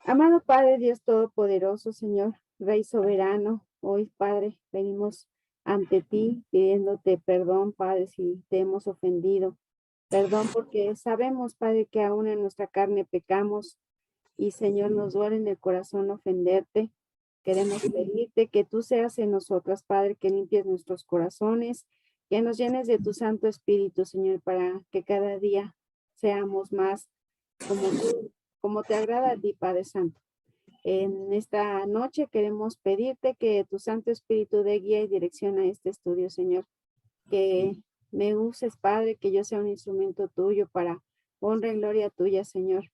Amado Padre, Dios Todopoderoso, Señor, Rey Soberano, hoy, Padre, venimos ante ti pidiéndote perdón, Padre, si te hemos ofendido. Perdón porque sabemos, Padre, que aún en nuestra carne pecamos y, Señor, nos duele en el corazón ofenderte. Queremos pedirte que tú seas en nosotras, Padre, que limpies nuestros corazones, que nos llenes de tu Santo Espíritu, Señor, para que cada día seamos más como tú, como te agrada a ti, Padre Santo. En esta noche queremos pedirte que tu Santo Espíritu dé guía y dirección a este estudio, Señor. Que me uses, Padre, que yo sea un instrumento tuyo para honra y gloria tuya, Señor.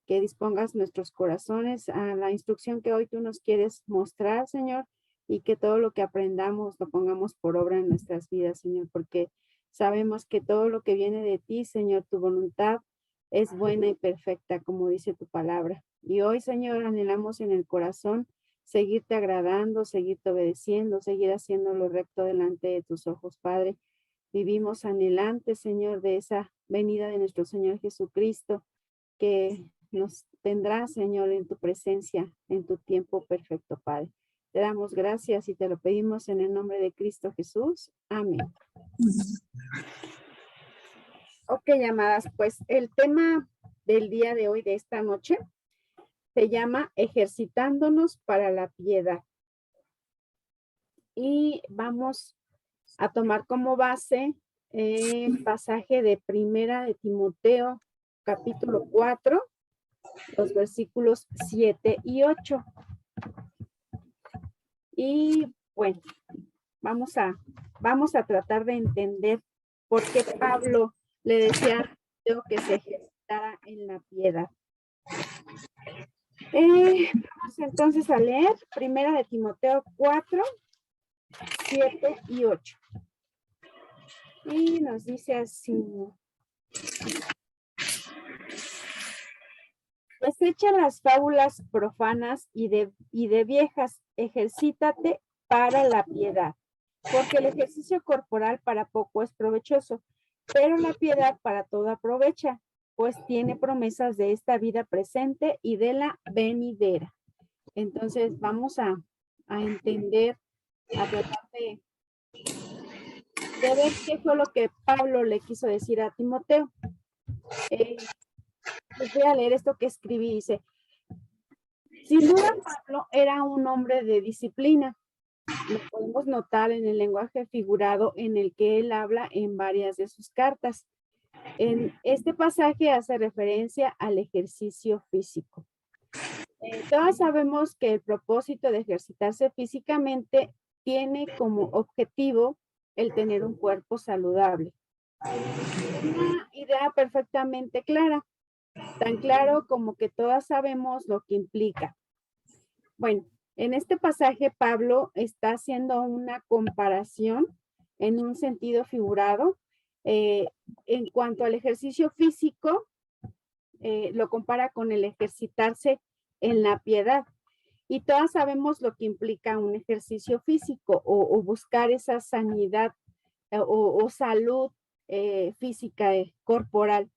Que dispongas nuestros corazones a la instrucción que hoy tú nos quieres mostrar, Señor, y que todo lo que aprendamos lo pongamos por obra en nuestras vidas, Señor, porque sabemos que todo lo que viene de ti, Señor, tu voluntad es buena y perfecta, como dice tu palabra. Y hoy, Señor, anhelamos en el corazón seguirte agradando, seguirte obedeciendo, seguir haciendo lo recto delante de tus ojos, Padre. Vivimos anhelantes, Señor, de esa venida de nuestro Señor Jesucristo, que nos tendrá, Señor, en tu presencia, en tu tiempo perfecto, Padre. Te damos gracias y te lo pedimos en el nombre de Cristo Jesús. Amén. Ok, llamadas, pues el tema del día de hoy, de esta noche, se llama Ejercitándonos para la piedad. Y vamos a tomar como base el pasaje de Primera de Timoteo, capítulo 4, los versículos 7 y 8. Y bueno, vamos a tratar de entender por qué Pablo le decía a Timoteo que se ejercitara en la piedad. Vamos entonces a leer Primera de Timoteo 4, 7 y 8. Y nos dice así: desecha las fábulas profanas y de viejas, ejercítate para la piedad, porque el ejercicio corporal para poco es provechoso, pero la piedad para todo aprovecha, pues tiene promesas de esta vida presente y de la venidera. Entonces vamos a entender, a tratar de ver qué fue lo que Pablo le quiso decir a Timoteo. Les voy a leer esto que escribí. Dice: sin duda, Pablo era un hombre de disciplina. Lo podemos notar en el lenguaje figurado en el que él habla en varias de sus cartas. En este pasaje hace referencia al ejercicio físico. Todos sabemos que el propósito de ejercitarse físicamente tiene como objetivo el tener un cuerpo saludable. Una idea perfectamente clara, tan claro como que todas sabemos lo que implica. Bueno, en este pasaje Pablo está haciendo una comparación en un sentido figurado. En cuanto al ejercicio físico, lo compara con el ejercitarse en la piedad. Y todas sabemos lo que implica un ejercicio físico o buscar esa sanidad o salud física, corporal.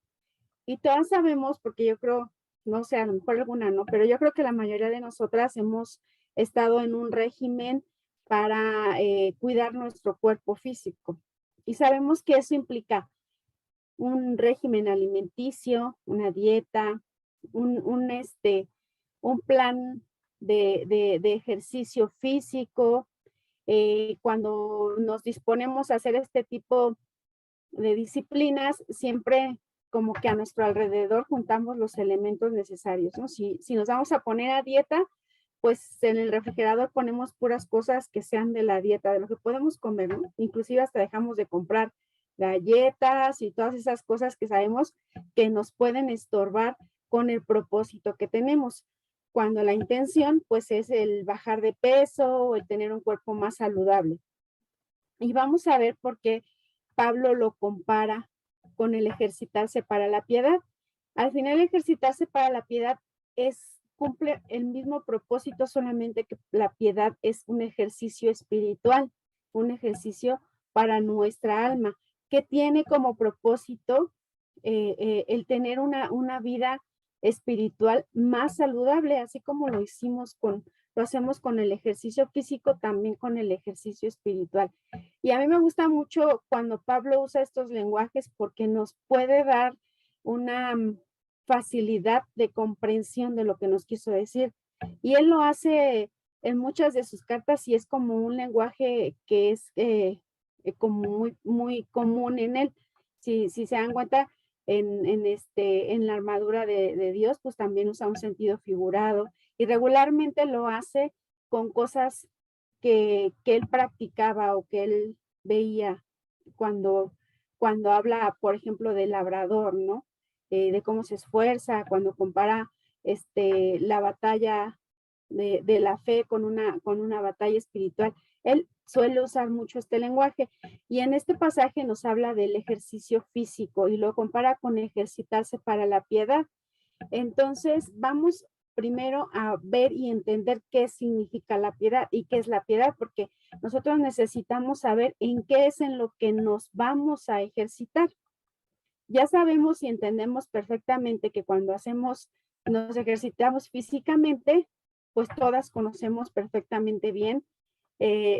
Y todas sabemos, porque yo creo, no sé, a lo mejor alguna no, pero yo creo que la mayoría de nosotras hemos estado en un régimen para cuidar nuestro cuerpo físico. Y sabemos que eso implica un régimen alimenticio, una dieta, un plan de ejercicio físico. Cuando nos disponemos a hacer este tipo de disciplinas, siempre como que a nuestro alrededor juntamos los elementos necesarios, ¿no? Si nos vamos a poner a dieta, pues en el refrigerador ponemos puras cosas que sean de la dieta, de lo que podemos comer, ¿no? Inclusive hasta dejamos de comprar galletas y todas esas cosas que sabemos que nos pueden estorbar con el propósito que tenemos, cuando la intención pues es el bajar de peso o el tener un cuerpo más saludable. Y vamos a ver por qué Pablo lo compara con el ejercitarse para la piedad. Al final, ejercitarse para la piedad cumple el mismo propósito, solamente que la piedad es un ejercicio espiritual, un ejercicio para nuestra alma, que tiene como propósito el tener una vida espiritual más saludable, así como lo hacemos con el ejercicio físico, también con el ejercicio espiritual. Y a mí me gusta mucho cuando Pablo usa estos lenguajes porque nos puede dar una facilidad de comprensión de lo que nos quiso decir. Y él lo hace en muchas de sus cartas y es como un lenguaje que es como muy común en él. Si se dan cuenta, en la armadura de Dios, pues también usa un sentido figurado y regularmente lo hace con cosas que él practicaba o que él veía cuando, cuando habla, por ejemplo, del labrador, ¿no? De cómo se esfuerza, cuando compara la batalla de la fe con una batalla espiritual. Él suele usar mucho este lenguaje y en este pasaje nos habla del ejercicio físico y lo compara con ejercitarse para la piedad. Entonces, vamos primero a ver y entender qué significa la piedad y qué es la piedad, porque nosotros necesitamos saber en qué es en lo que nos vamos a ejercitar. Ya sabemos y entendemos perfectamente que cuando nos ejercitamos físicamente, pues todas conocemos perfectamente bien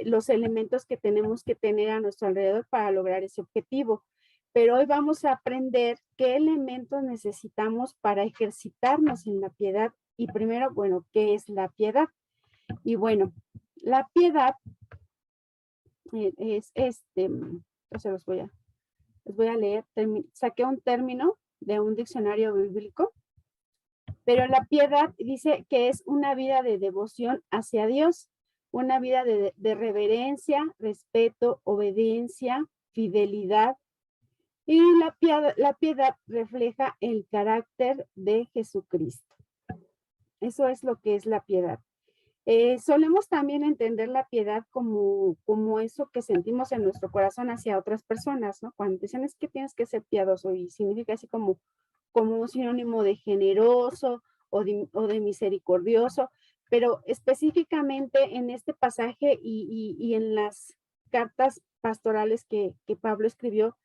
los elementos que tenemos que tener a nuestro alrededor para lograr ese objetivo. Pero hoy vamos a aprender qué elementos necesitamos para ejercitarnos en la piedad. Y primero, bueno, ¿qué es la piedad? Y bueno, la piedad es entonces les voy a leer, saqué un término de un diccionario bíblico, pero la piedad dice que es una vida de devoción hacia Dios, una vida de reverencia, respeto, obediencia, fidelidad. Y la piedad refleja el carácter de Jesucristo. Eso es lo que es la piedad. Solemos también entender la piedad como eso que sentimos en nuestro corazón hacia otras personas, ¿no? Cuando dicen es que tienes que ser piadoso y significa así como un sinónimo de generoso o de misericordioso, pero específicamente en este pasaje y en las cartas pastorales que Pablo escribió,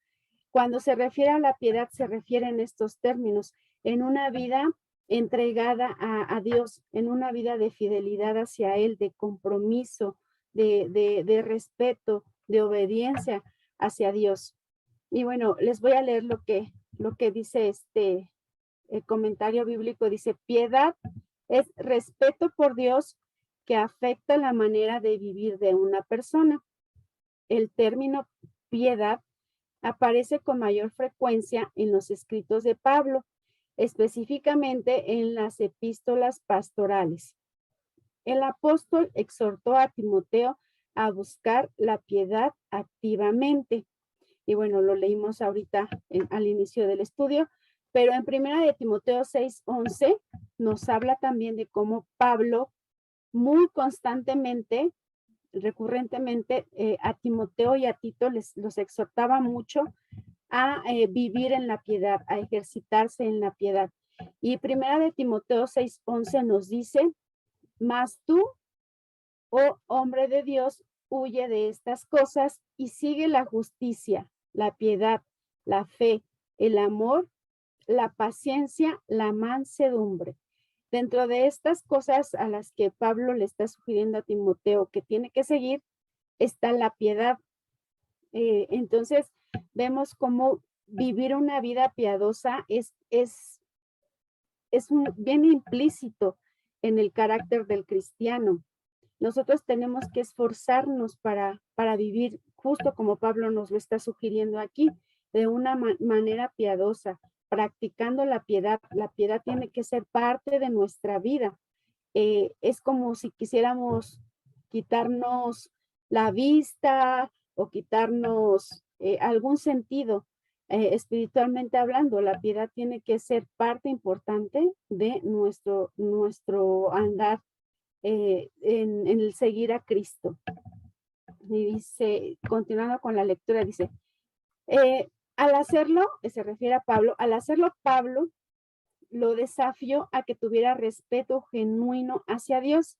cuando se refiere a la piedad, se refiere en estos términos, en una vida entregada a Dios, en una vida de fidelidad hacia Él, de compromiso, de respeto, de obediencia hacia Dios. Y bueno, les voy a leer lo que dice el comentario bíblico. Dice, piedad es respeto por Dios que afecta la manera de vivir de una persona. El término piedad aparece con mayor frecuencia en los escritos de Pablo, específicamente en las epístolas pastorales. El apóstol exhortó a Timoteo a buscar la piedad activamente. Y bueno, lo leímos ahorita al inicio del estudio, pero en primera de Timoteo 6:11 nos habla también de cómo Pablo muy constantemente, recurrentemente, a Timoteo y a Tito los exhortaba mucho a vivir en la piedad, a ejercitarse en la piedad. Y primera de Timoteo 6:11 nos dice, mas tú, oh hombre de Dios, huye de estas cosas y sigue la justicia, la piedad, la fe, el amor, la paciencia, la mansedumbre. Dentro de estas cosas a las que Pablo le está sugiriendo a Timoteo que tiene que seguir, está la piedad. Entonces, vemos cómo vivir una vida piadosa es bien implícito en el carácter del cristiano. Nosotros tenemos que esforzarnos para vivir justo como Pablo nos lo está sugiriendo aquí, de una manera piadosa, practicando la piedad. La piedad tiene que ser parte de nuestra vida. Es como si quisiéramos quitarnos la vista o quitarnos algún sentido espiritualmente hablando. La piedad tiene que ser parte importante de nuestro andar en el seguir a Cristo. Y dice, continuando con la lectura, dice, al hacerlo, se refiere a Pablo, al hacerlo Pablo lo desafió a que tuviera respeto genuino hacia Dios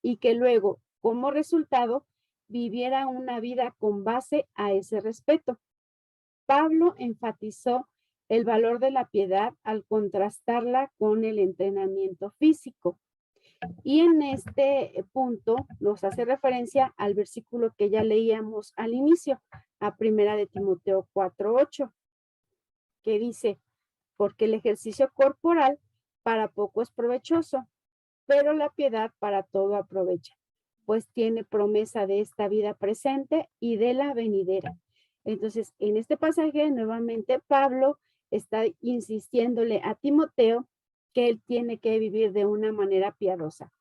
y que luego, como resultado, viviera una vida con base a ese respeto. Pablo enfatizó el valor de la piedad al contrastarla con el entrenamiento físico. Y en este punto nos hace referencia al versículo que ya leíamos al inicio, a Primera de Timoteo 4:8, que dice, porque el ejercicio corporal para poco es provechoso, pero la piedad para todo aprovecha, pues tiene promesa de esta vida presente y de la venidera. Entonces, en este pasaje, nuevamente, Pablo está insistiéndole a Timoteo que él tiene que vivir de una manera piadosa.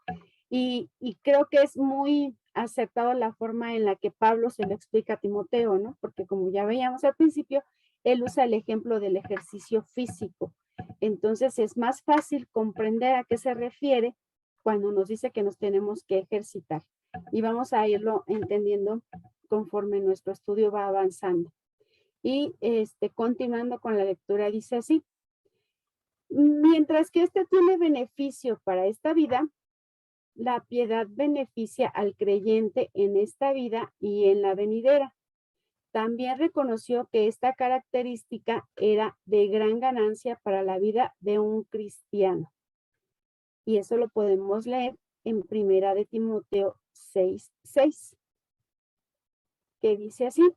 Y creo que es muy acertado la forma en la que Pablo se lo explica a Timoteo, ¿no? Porque como ya veíamos al principio, él usa el ejemplo del ejercicio físico. Entonces es más fácil comprender a qué se refiere cuando nos dice que nos tenemos que ejercitar. Y vamos a irlo entendiendo conforme nuestro estudio va avanzando. Y continuando con la lectura, dice así, mientras que este tiene beneficio para esta vida, la piedad beneficia al creyente en esta vida y en la venidera. También reconoció que esta característica era de gran ganancia para la vida de un cristiano. Y eso lo podemos leer en Primera de Timoteo 6:6, que dice así,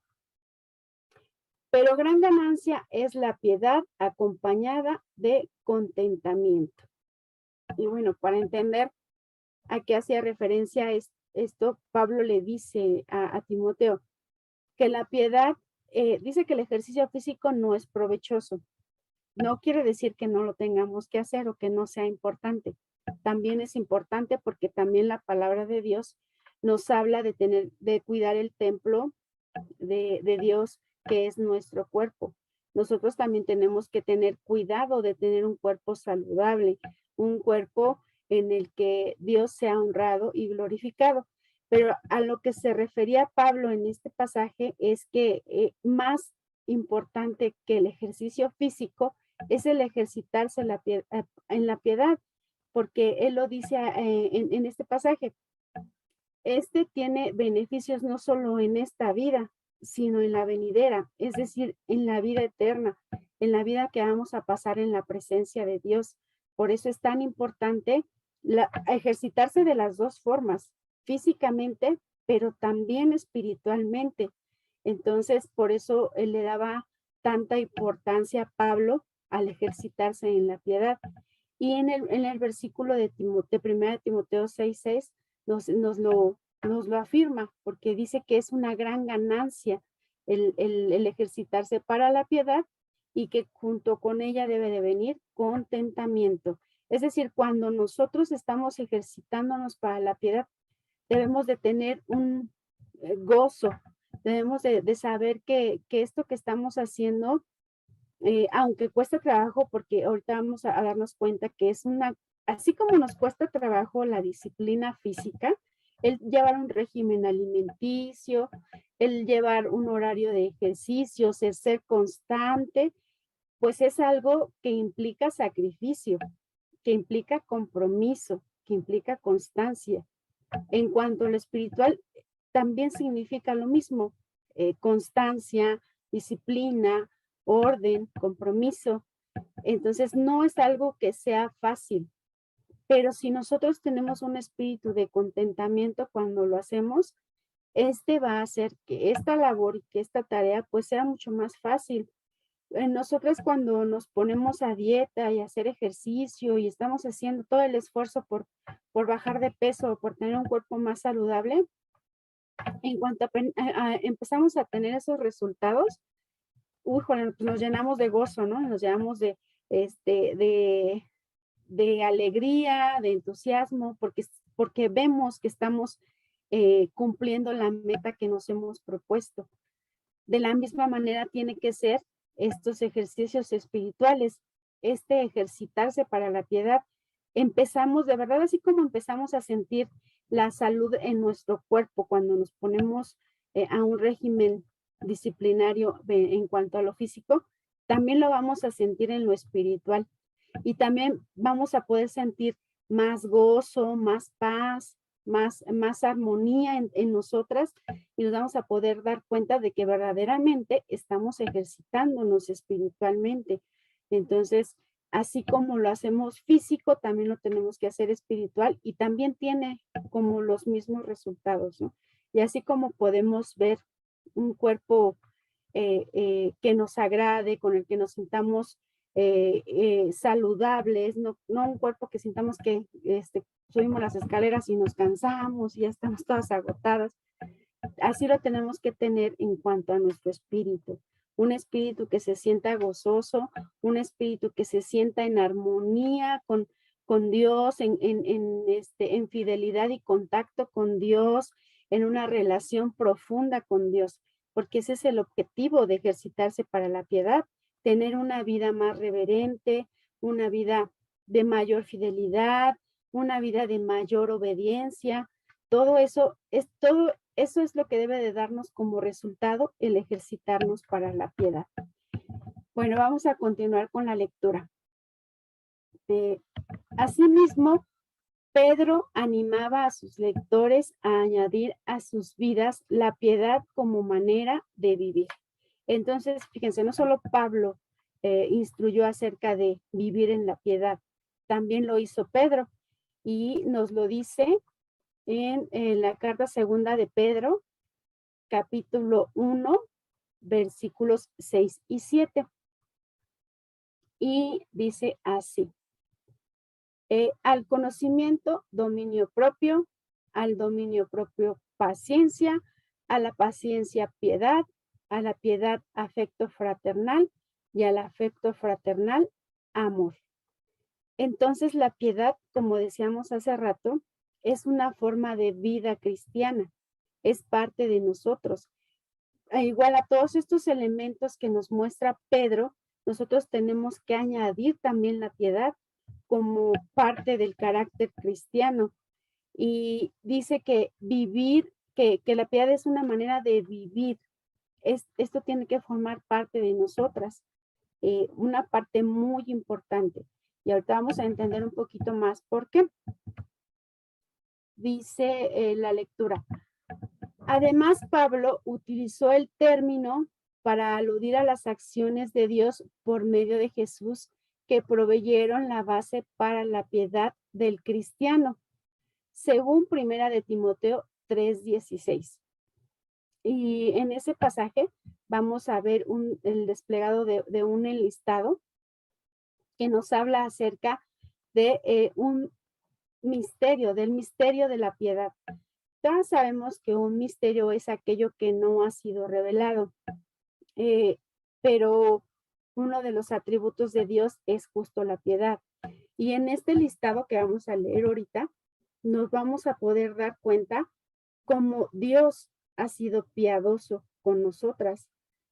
pero gran ganancia es la piedad acompañada de contentamiento. Y bueno, para entender a qué hacía referencia esto, Pablo le dice a Timoteo que la piedad, dice que el ejercicio físico no es provechoso. No quiere decir que no lo tengamos que hacer o que no sea importante. También es importante porque también la palabra de Dios nos habla de cuidar el templo de Dios, que es nuestro cuerpo. Nosotros también tenemos que tener cuidado de tener un cuerpo saludable, un cuerpo en el que Dios sea honrado y glorificado. Pero a lo que se refería Pablo en este pasaje es que más importante que el ejercicio físico es el ejercitarse en la piedad, porque él lo dice en este pasaje. Este tiene beneficios no solo en esta vida, sino en la venidera, es decir, en la vida eterna, en la vida que vamos a pasar en la presencia de Dios. Por eso es tan importante ejercitarse de las dos formas, físicamente, pero también espiritualmente. Entonces, por eso él le daba tanta importancia a Pablo al ejercitarse en la piedad. Y en el versículo de 1 de Timoteo 6:6 nos lo afirma, porque dice que es una gran ganancia el ejercitarse para la piedad y que junto con ella debe de venir contentamiento. Es decir, cuando nosotros estamos ejercitándonos para la piedad, debemos de tener un gozo, debemos de saber que esto que estamos haciendo aunque cuesta trabajo, porque ahorita vamos a darnos cuenta que así como nos cuesta trabajo la disciplina física, el llevar un régimen alimenticio, el llevar un horario de ejercicios, el ser constante, pues es algo que implica sacrificio, que implica compromiso, que implica constancia. En cuanto a lo espiritual, también significa lo mismo, constancia, disciplina, orden, compromiso. Entonces, no es algo que sea fácil, pero si nosotros tenemos un espíritu de contentamiento cuando lo hacemos, va a hacer que esta labor y que esta tarea pues sea mucho más fácil. Nosotras cuando nos ponemos a dieta y hacer ejercicio y estamos haciendo todo el esfuerzo por bajar de peso o por tener un cuerpo más saludable, en cuanto empezamos a tener esos resultados, pues nos llenamos de gozo, ¿no? Nos llenamos este, de, de alegría, de entusiasmo, porque vemos que estamos cumpliendo la meta que nos hemos propuesto. De la misma manera tiene que ser estos ejercicios espirituales, ejercitarse para la piedad. Empezamos, de verdad, así como empezamos a sentir la salud en nuestro cuerpo cuando nos ponemos a un régimen disciplinario en cuanto a lo físico, también lo vamos a sentir en lo espiritual. Y también vamos a poder sentir más gozo, más paz, más armonía en nosotras y nos vamos a poder dar cuenta de que verdaderamente estamos ejercitándonos espiritualmente, Entonces, así como lo hacemos físico, también lo tenemos que hacer espiritual y también tiene como los mismos resultados, ¿no? Y así como podemos ver un cuerpo que nos agrade, con el que nos sintamos saludables, no un cuerpo que sintamos que subimos las escaleras y nos cansamos y ya estamos todas agotadas. Así lo tenemos que tener en cuanto a nuestro espíritu. Un espíritu que se sienta gozoso, un espíritu que se sienta en armonía con Dios, en fidelidad y contacto con Dios, en una relación profunda con Dios, porque ese es el objetivo de ejercitarse para la piedad, tener una vida más reverente, una vida de mayor fidelidad, una vida de mayor obediencia. Todo eso es lo que debe de darnos como resultado el ejercitarnos para la piedad. Bueno, vamos a continuar con la lectura. Asimismo, Pedro animaba a sus lectores a añadir a sus vidas la piedad como manera de vivir. Entonces, fíjense, no solo Pablo instruyó acerca de vivir en la piedad, también lo hizo Pedro y nos lo dice en la carta segunda de Pedro, capítulo 1, versículos 6 y 7. Y dice así, al conocimiento, dominio propio, al dominio propio, paciencia, a la paciencia, piedad, a la piedad, afecto fraternal y al afecto fraternal, amor. Entonces la piedad, como decíamos hace rato, es una forma de vida cristiana, es parte de nosotros. Igual a todos estos elementos que nos muestra Pedro, nosotros tenemos que añadir también la piedad como parte del carácter cristiano. Y dice que vivir, que la piedad es una manera de vivir. Esto tiene que formar parte de nosotras, una parte muy importante. Y ahorita vamos a entender un poquito más por qué. Dice la lectura. Además, Pablo utilizó el término para aludir a las acciones de Dios por medio de Jesús que proveyeron la base para la piedad del cristiano, según Primera de Timoteo 3:16. Y en ese pasaje vamos a ver el desplegado de un enlistado que nos habla acerca de un misterio, del misterio de la piedad. Todos sabemos que un misterio es aquello que no ha sido revelado, pero uno de los atributos de Dios es justo la piedad. Y en este listado que vamos a leer ahorita, nos vamos a poder dar cuenta cómo Dios ha sido piadoso con nosotras,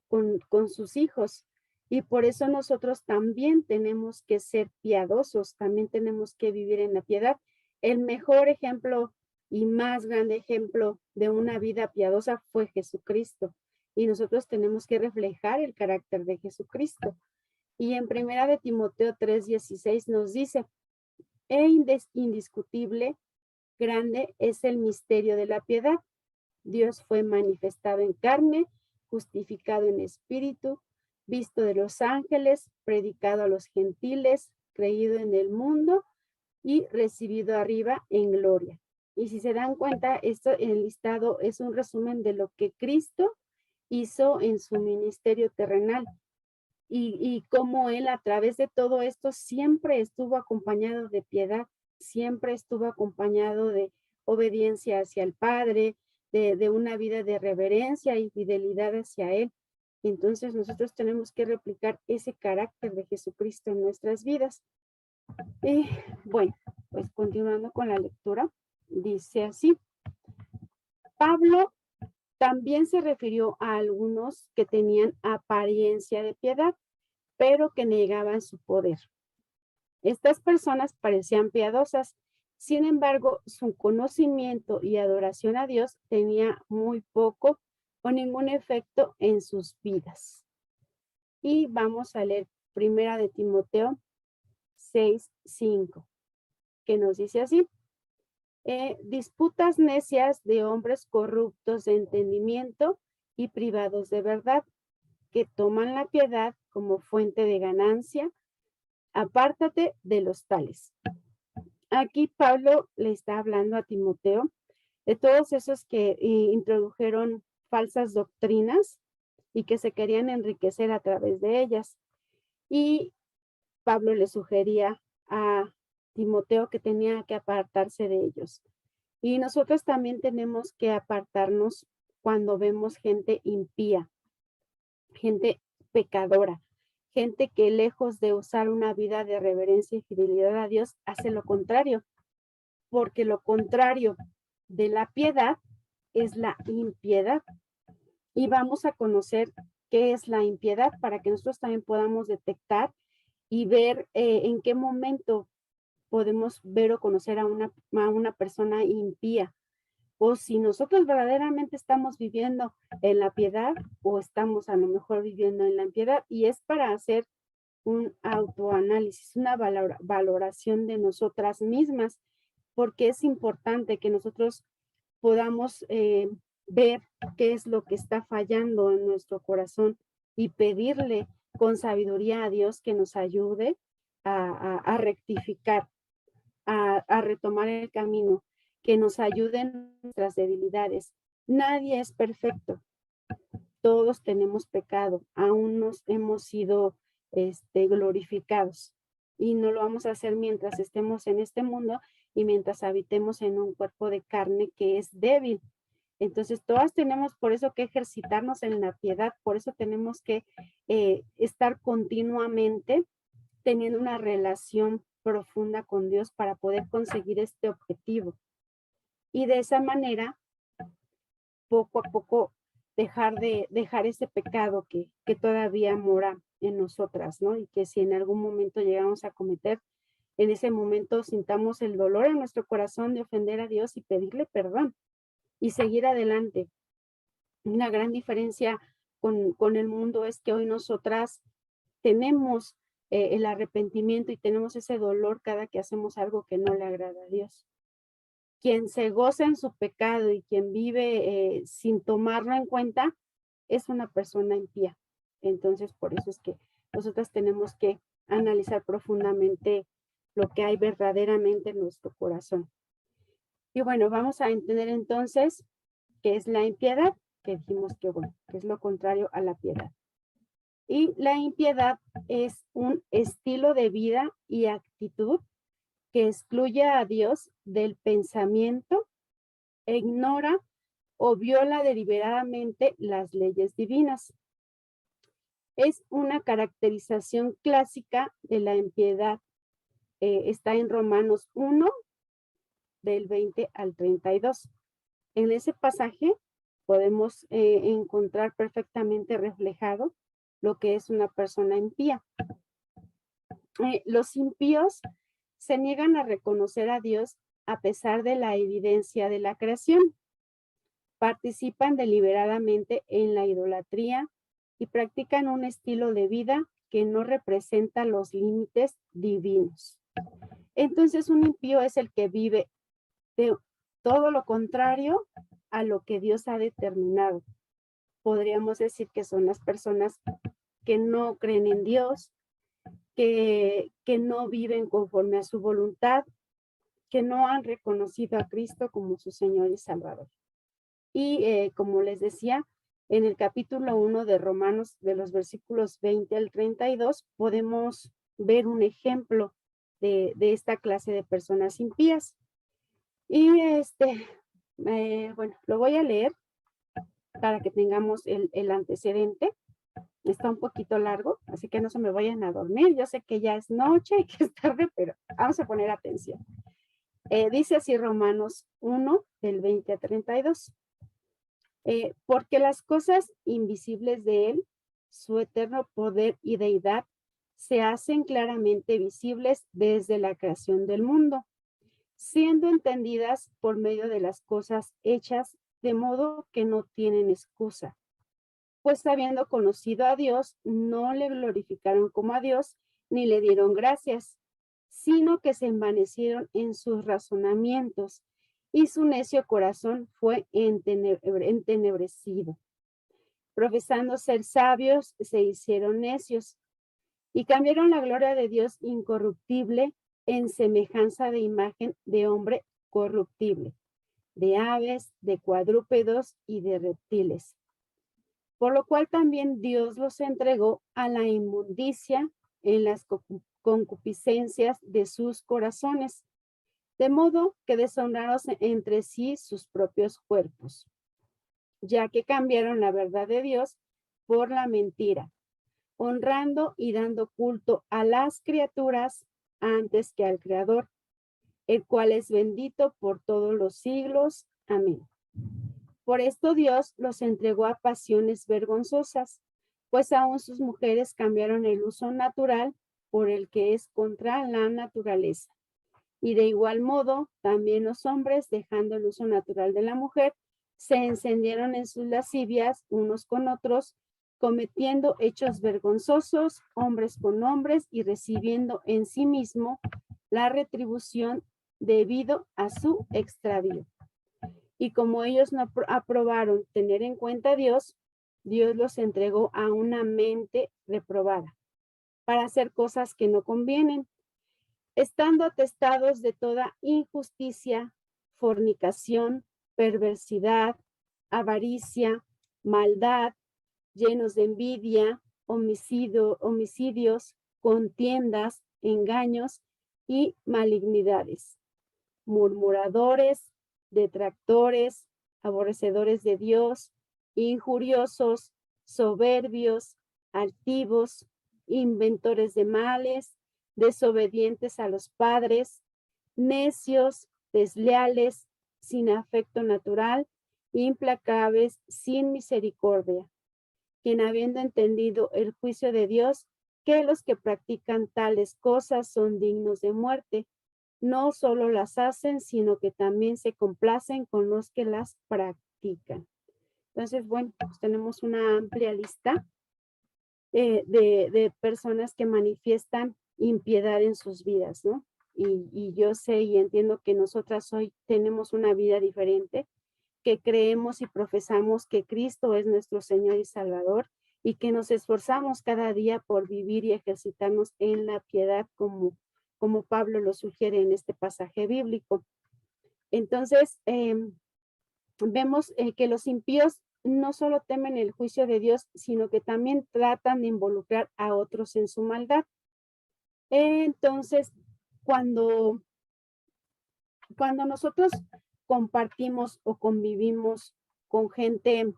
con sus hijos. Y por eso nosotros también tenemos que ser piadosos, también tenemos que vivir en la piedad. El mejor ejemplo y más grande ejemplo de una vida piadosa fue Jesucristo. Y nosotros tenemos que reflejar el carácter de Jesucristo. Y en Primera de Timoteo 3:16 nos dice, indiscutible, grande es el misterio de la piedad. Dios fue manifestado en carne, justificado en espíritu, visto de los ángeles, predicado a los gentiles, creído en el mundo y recibido arriba en gloria. Y si se dan cuenta, esto en el listado es un resumen de lo que Cristo hizo en su ministerio terrenal y cómo él a través de todo esto siempre estuvo acompañado de piedad, siempre estuvo acompañado de obediencia hacia el Padre, de una vida de reverencia y fidelidad hacia Él. Entonces nosotros tenemos que replicar ese carácter de Jesucristo en nuestras vidas. Bueno, pues continuando con la lectura, dice así, Pablo también se refirió a algunos que tenían apariencia de piedad, pero que negaban su poder. Estas personas parecían piadosas, sin embargo, su conocimiento y adoración a Dios tenía muy poco o ningún efecto en sus vidas. Y vamos a leer Primera de Timoteo 6:5, que nos dice así, disputas necias de hombres corruptos de entendimiento y privados de verdad, que toman la piedad como fuente de ganancia apártate de los tales. Aquí Pablo le está hablando a Timoteo de todos esos que introdujeron falsas doctrinas y que se querían enriquecer a través de ellas. Y Pablo le sugería a Timoteo que tenía que apartarse de ellos. Y nosotros también tenemos que apartarnos cuando vemos gente impía, gente pecadora, gente que lejos de usar una vida de reverencia y fidelidad a Dios, hace lo contrario, porque lo contrario de la piedad es la impiedad. Y vamos a conocer qué es la impiedad para que nosotros también podamos detectar y ver en qué momento podemos ver o conocer a una persona impía, o si nosotros verdaderamente estamos viviendo en la piedad o estamos a lo mejor viviendo en la impiedad, y es para hacer un autoanálisis, una valoración de nosotras mismas, porque es importante que nosotros podamos ver qué es lo que está fallando en nuestro corazón y pedirle con sabiduría a Dios que nos ayude a rectificar, a retomar el camino, que nos ayuden en nuestras debilidades. Nadie es perfecto, todos tenemos pecado, aún nos hemos sido glorificados y no lo vamos a hacer mientras estemos en este mundo y mientras habitemos en un cuerpo de carne que es débil. Entonces, todas tenemos por eso que ejercitarnos en la piedad, por eso tenemos que estar continuamente teniendo una relación profunda con Dios para poder conseguir este objetivo. Y de esa manera, poco a poco, dejar ese pecado que todavía mora en nosotras, ¿no? Y que si en algún momento llegamos a cometer, en ese momento sintamos el dolor en nuestro corazón de ofender a Dios y pedirle perdón y seguir adelante. Una gran diferencia con el mundo es que hoy nosotras tenemos el arrepentimiento y tenemos ese dolor cada que hacemos algo que no le agrada a Dios. Quien se goza en su pecado y quien vive sin tomarlo en cuenta es una persona impía. Entonces, por eso es que nosotras tenemos que analizar profundamente lo que hay verdaderamente en nuestro corazón. Y bueno, vamos a entender entonces qué es la impiedad, que dijimos que bueno, que es lo contrario a la piedad. Y la impiedad es un estilo de vida y actitud que excluye a Dios del pensamiento, ignora o viola deliberadamente las leyes divinas. Es una caracterización clásica de la impiedad. Está en Romanos 1, del 20 al 32. En ese pasaje podemos encontrar perfectamente reflejado lo que es una persona impía. Los impíos se niegan a reconocer a Dios a pesar de la evidencia de la creación. Participan deliberadamente en la idolatría y practican un estilo de vida que no representa los límites divinos. Entonces, un impío es el que vive de todo lo contrario a lo que Dios ha determinado. Podríamos decir que son las personas que no creen en Dios, que no viven conforme a su voluntad, que no han reconocido a Cristo como su Señor y Salvador. Y como les decía, en el capítulo 1 de Romanos, de los versículos 20 al 32, podemos ver un ejemplo de esta clase de personas impías. Y bueno, lo voy a leer para que tengamos el antecedente. Está un poquito largo, así que no se me vayan a dormir. Yo sé que ya es noche y que es tarde, pero vamos a poner atención. Dice así Romanos 1, del 20 a 32. Porque las cosas invisibles de Él, su eterno poder y deidad, se hacen claramente visibles desde la creación del mundo, siendo entendidas por medio de las cosas hechas, de modo que no tienen excusa. Pues habiendo conocido a Dios, no le glorificaron como a Dios, ni le dieron gracias, sino que se envanecieron en sus razonamientos, y su necio corazón fue entenebrecido. Profesando ser sabios, se hicieron necios, y cambiaron la gloria de Dios incorruptible en semejanza de imagen de hombre corruptible, de aves, de cuadrúpedos y de reptiles. Por lo cual también Dios los entregó a la inmundicia en las concupiscencias de sus corazones, de modo que deshonraron entre sí sus propios cuerpos, ya que cambiaron la verdad de Dios por la mentira, honrando y dando culto a las criaturas antes que al Creador, el cual es bendito por todos los siglos. Amén. Por esto Dios los entregó a pasiones vergonzosas, pues aún sus mujeres cambiaron el uso natural por el que es contra la naturaleza. Y de igual modo, también los hombres, dejando el uso natural de la mujer, se encendieron en sus lascivias unos con otros, cometiendo hechos vergonzosos, hombres con hombres, y recibiendo en sí mismo la retribución debido a su extravío. Y como ellos no aprobaron tener en cuenta a Dios, Dios los entregó a una mente reprobada para hacer cosas que no convienen, estando atestados de toda injusticia, fornicación, perversidad, avaricia, maldad, llenos de envidia, homicidios, contiendas, engaños y malignidades, murmuradores, detractores, aborrecedores de Dios, injuriosos, soberbios, altivos, inventores de males, desobedientes a los padres, necios, desleales, sin afecto natural, implacables, sin misericordia, quien habiendo entendido el juicio de Dios, que los que practican tales cosas son dignos de muerte, no solo las hacen, sino que también se complacen con los que las practican. Entonces, bueno, pues tenemos una amplia lista de personas que manifiestan impiedad en sus vidas, ¿no? Y yo sé y entiendo que nosotras hoy tenemos una vida diferente, que creemos y profesamos que Cristo es nuestro Señor y Salvador y que nos esforzamos cada día por vivir y ejercitarnos en la piedad como Pablo lo sugiere en este pasaje bíblico. Entonces, vemos que los impíos no solo temen el juicio de Dios, sino que también tratan de involucrar a otros en su maldad. Entonces, cuando nosotros compartimos o convivimos con gente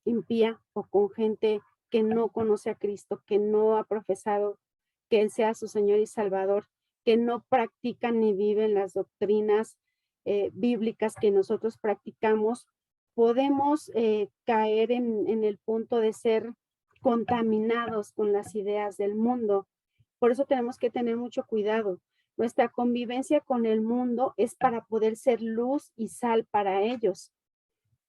impía o con gente que no conoce a Cristo, que no ha profesado que Él sea su Señor y Salvador, que no practican ni viven las doctrinas bíblicas que nosotros practicamos, podemos caer en el punto de ser contaminados con las ideas del mundo. Por eso tenemos que tener mucho cuidado. Nuestra convivencia con el mundo es para poder ser luz y sal para ellos,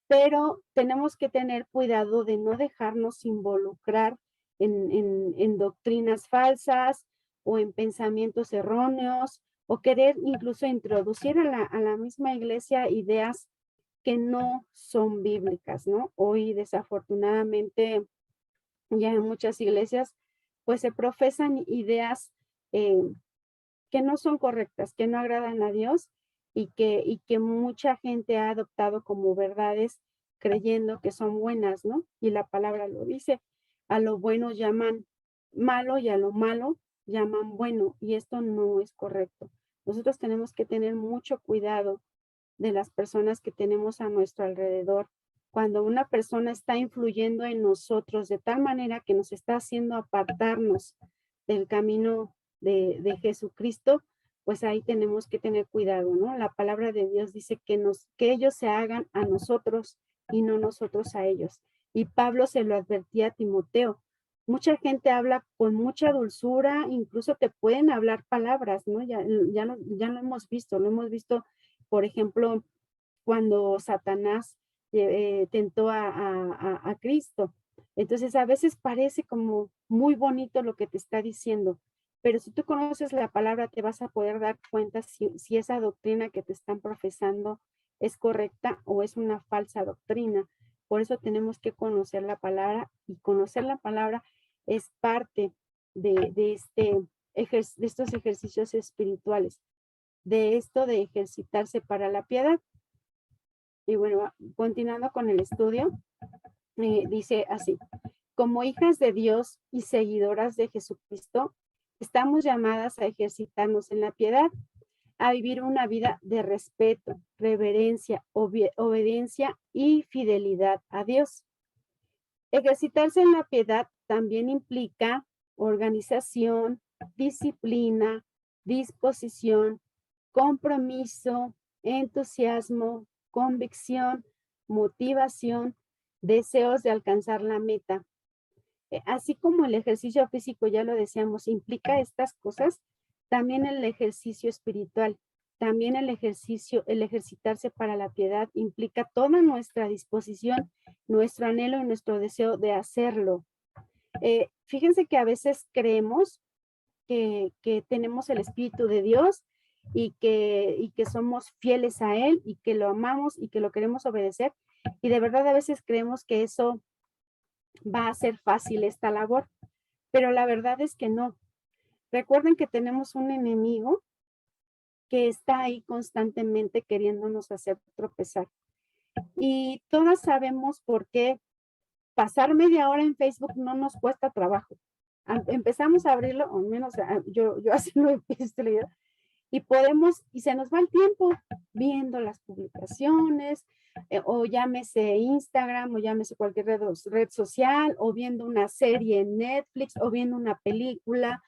pero tenemos que tener cuidado de no dejarnos involucrar en doctrinas falsas o en pensamientos erróneos o querer incluso introducir a la misma iglesia ideas que no son bíblicas, ¿no? Hoy desafortunadamente ya en muchas iglesias pues se profesan ideas que no son correctas, que no agradan a Dios y que mucha gente ha adoptado como verdades creyendo que son buenas, ¿no? Y la palabra lo dice, a lo bueno llaman malo y a lo malo llaman bueno, y esto no es correcto. Nosotros tenemos que tener mucho cuidado de las personas que tenemos a nuestro alrededor. Cuando una persona está influyendo en nosotros de tal manera que nos está haciendo apartarnos del camino de Jesucristo, pues ahí tenemos que tener cuidado, ¿no? La palabra de Dios dice que ellos se hagan a nosotros y no nosotros a ellos. Y Pablo se lo advertía a Timoteo. Mucha gente habla con mucha dulzura, incluso te pueden hablar palabras, ¿no? Ya lo hemos visto, por ejemplo, cuando Satanás tentó a Cristo. Entonces, a veces parece como muy bonito lo que te está diciendo, pero si tú conoces la palabra, te vas a poder dar cuenta si esa doctrina que te están profesando es correcta o es una falsa doctrina. Por eso tenemos que conocer la palabra, y conocer la palabra es parte de estos ejercicios espirituales, de esto de ejercitarse para la piedad. Y bueno, continuando con el estudio, dice así: como hijas de Dios y seguidoras de Jesucristo, estamos llamadas a ejercitarnos en la piedad, a vivir una vida de respeto, reverencia, obediencia y fidelidad a Dios. Ejercitarse en la piedad también implica organización, disciplina, disposición, compromiso, entusiasmo, convicción, motivación, deseos de alcanzar la meta. Así como el ejercicio físico, ya lo decíamos, implica estas cosas, también el ejercicio espiritual, también el ejercitarse para la piedad implica toda nuestra disposición, nuestro anhelo y nuestro deseo de hacerlo. Fíjense que a veces creemos que tenemos el Espíritu de Dios y que somos fieles a Él y que lo amamos y que lo queremos obedecer. Y de verdad a veces creemos que eso va a ser fácil esta labor, pero la verdad es que no. Recuerden que tenemos un enemigo que está ahí constantemente queriéndonos hacer tropezar. Y todas sabemos por qué pasar media hora en Facebook no nos cuesta trabajo. Empezamos a abrirlo, o al menos yo así lo he visto, y podemos, y se nos va el tiempo viendo las publicaciones, o llámese Instagram, o llámese cualquier red social, o viendo una serie en Netflix, o viendo una película.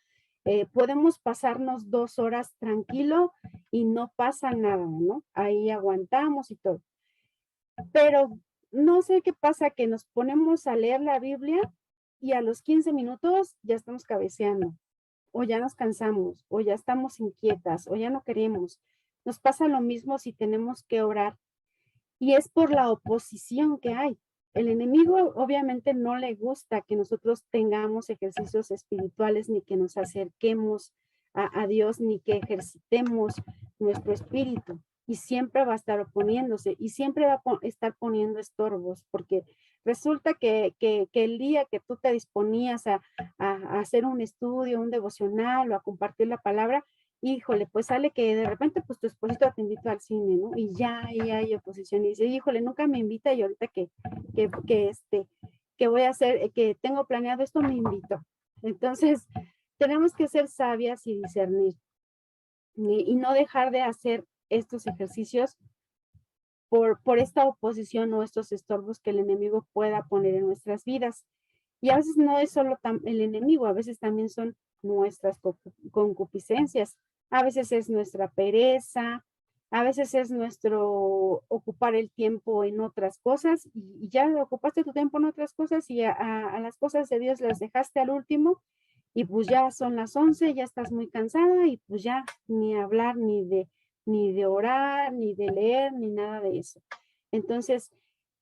Podemos pasarnos 2 horas tranquilo y no pasa nada, ¿no? Ahí aguantamos y todo. Pero no sé qué pasa, que nos ponemos a leer la Biblia y a los 15 minutos ya estamos cabeceando, o ya nos cansamos, o ya estamos inquietas, o ya no queremos. Nos pasa lo mismo si tenemos que orar, y es por la oposición que hay. El enemigo obviamente no le gusta que nosotros tengamos ejercicios espirituales, ni que nos acerquemos a Dios, ni que ejercitemos nuestro espíritu. Y siempre va a estar oponiéndose y siempre va a estar poniendo estorbos, porque resulta que el día que tú te disponías a hacer un estudio, un devocional o a compartir la palabra, híjole, pues sale que de repente pues tu esposito te invitó al cine, ¿no? Y ya ahí hay oposición y dice, híjole, nunca me invita y ahorita que voy a hacer, que tengo planeado esto, me invito. Entonces, tenemos que ser sabias y discernir y no dejar de hacer estos ejercicios por esta oposición o estos estorbos que el enemigo pueda poner en nuestras vidas. Y a veces no es solo el enemigo, a veces también son nuestras concupiscencias, a veces es nuestra pereza, a veces es nuestro ocupar el tiempo en otras cosas y ya ocupaste tu tiempo en otras cosas y a las cosas de Dios las dejaste al último y pues ya son las 11, ya estás muy cansada y pues ya ni hablar ni de orar, ni de leer, ni nada de eso. Entonces,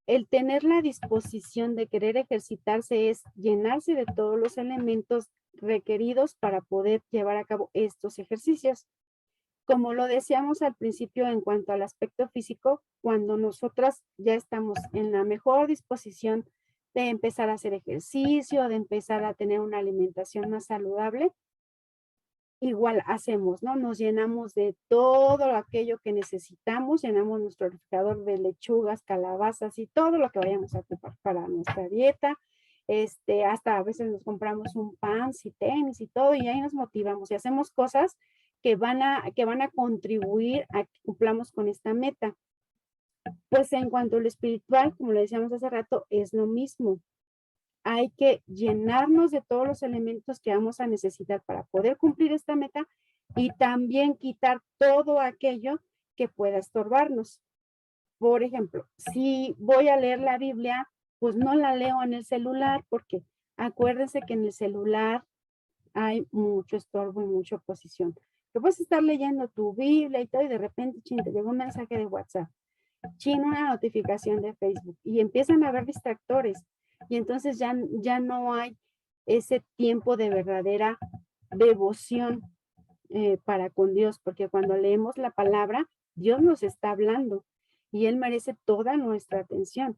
el tener la disposición de querer ejercitarse es llenarse de todos los elementos requeridos para poder llevar a cabo estos ejercicios. Como lo decíamos al principio en cuanto al aspecto físico, cuando nosotras ya estamos en la mejor disposición de empezar a hacer ejercicio, de empezar a tener una alimentación más saludable, igual hacemos, ¿no? Nos llenamos de todo aquello que necesitamos, llenamos nuestro refrigerador de lechugas, calabazas y todo lo que vayamos a ocupar para nuestra dieta. Hasta a veces nos compramos un pan, y tenis y todo, y ahí nos motivamos y hacemos cosas que van a contribuir a que cumplamos con esta meta. Pues en cuanto a lo espiritual, como le decíamos hace rato, es lo mismo. Hay que llenarnos de todos los elementos que vamos a necesitar para poder cumplir esta meta y también quitar todo aquello que pueda estorbarnos. Por ejemplo, si voy a leer la Biblia, pues no la leo en el celular porque acuérdense que en el celular hay mucho estorbo y mucha oposición. Que puedes estar leyendo tu Biblia y todo y de repente, chin, te llega un mensaje de WhatsApp, chin, una notificación de Facebook y empiezan a haber distractores y entonces ya no hay ese tiempo de verdadera devoción para con Dios, porque cuando leemos la palabra, Dios nos está hablando y Él merece toda nuestra atención.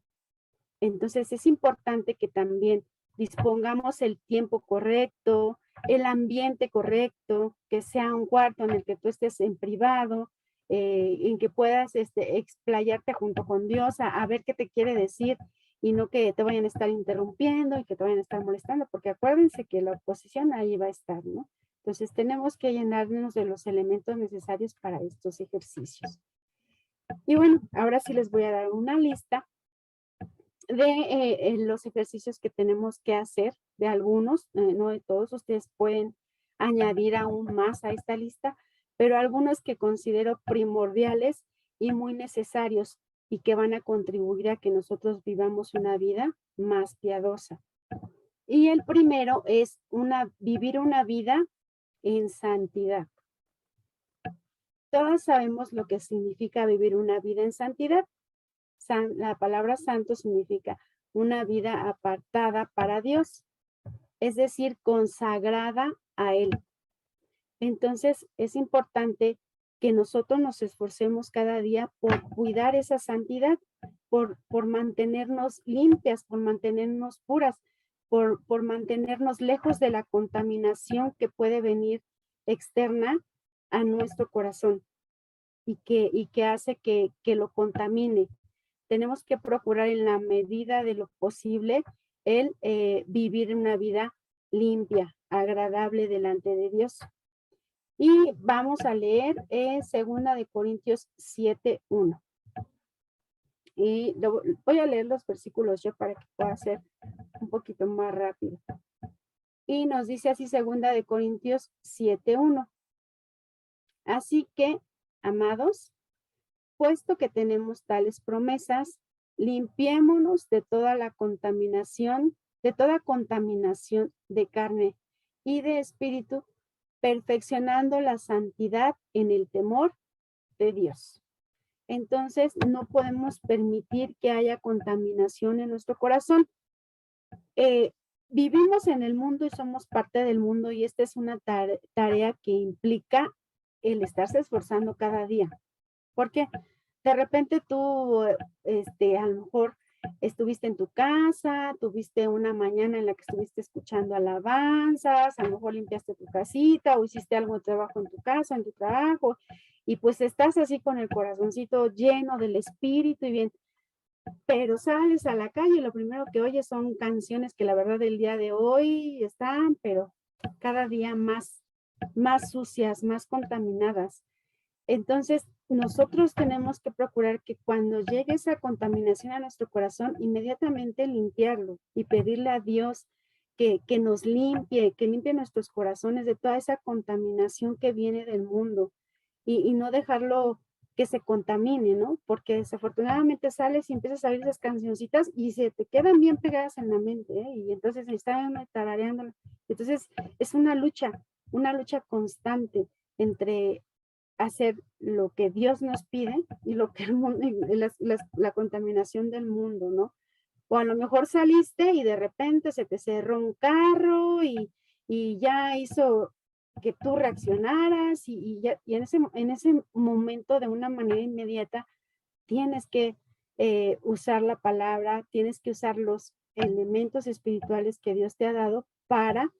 Entonces es importante que también dispongamos el tiempo correcto, el ambiente correcto, que sea un cuarto en el que tú estés en privado, en que puedas explayarte junto con Dios a ver qué te quiere decir y no que te vayan a estar interrumpiendo y que te vayan a estar molestando, porque acuérdense que la oposición ahí va a estar, ¿no? Entonces tenemos que llenarnos de los elementos necesarios para estos ejercicios. Y bueno, ahora sí les voy a dar una lista de los ejercicios que tenemos que hacer, de algunos, no de todos, ustedes pueden añadir aún más a esta lista, pero algunos que considero primordiales y muy necesarios y que van a contribuir a que nosotros vivamos una vida más piadosa. Y el primero es vivir una vida en santidad. Todos sabemos lo que significa vivir una vida en santidad. La palabra santo significa una vida apartada para Dios, es decir, consagrada a Él. Entonces, es importante que nosotros nos esforcemos cada día por cuidar esa santidad, por mantenernos limpias, por mantenernos puras, por mantenernos lejos de la contaminación que puede venir externa a nuestro corazón y que hace que lo contamine. Tenemos que procurar en la medida de lo posible el vivir una vida limpia, agradable delante de Dios. Y vamos a leer segunda de Corintios 7:1. Y voy a leer los versículos yo para que pueda ser un poquito más rápido. Y nos dice así segunda de Corintios 7:1. Así que, amados, puesto que tenemos tales promesas, limpiémonos de toda contaminación de carne y de espíritu, perfeccionando la santidad en el temor de Dios. Entonces, no podemos permitir que haya contaminación en nuestro corazón. Vivimos en el mundo y somos parte del mundo y esta es una tarea que implica el estarse esforzando cada día. Porque de repente tú, a lo mejor estuviste en tu casa, tuviste una mañana en la que estuviste escuchando alabanzas, a lo mejor limpiaste tu casita o hiciste algo de trabajo en tu casa, en tu trabajo, y pues estás así con el corazoncito lleno del espíritu y bien, pero sales a la calle y lo primero que oyes son canciones que la verdad el día de hoy están, pero cada día más sucias, más contaminadas. Entonces, nosotros tenemos que procurar que cuando llegue esa contaminación a nuestro corazón, inmediatamente limpiarlo y pedirle a Dios que nos limpie, que limpie nuestros corazones de toda esa contaminación que viene del mundo y no dejarlo que se contamine, ¿no? Porque desafortunadamente sales y empiezas a oír esas cancioncitas y se te quedan bien pegadas en la mente, ¿eh? Y entonces están tarareando. Entonces, es una lucha constante entre hacer lo que Dios nos pide y lo que el mundo, la contaminación del mundo, ¿no? O a lo mejor saliste y de repente se te cerró un carro y ya hizo que tú reaccionaras y en ese momento de una manera inmediata tienes que usar la palabra, tienes que usar los elementos espirituales que Dios te ha dado para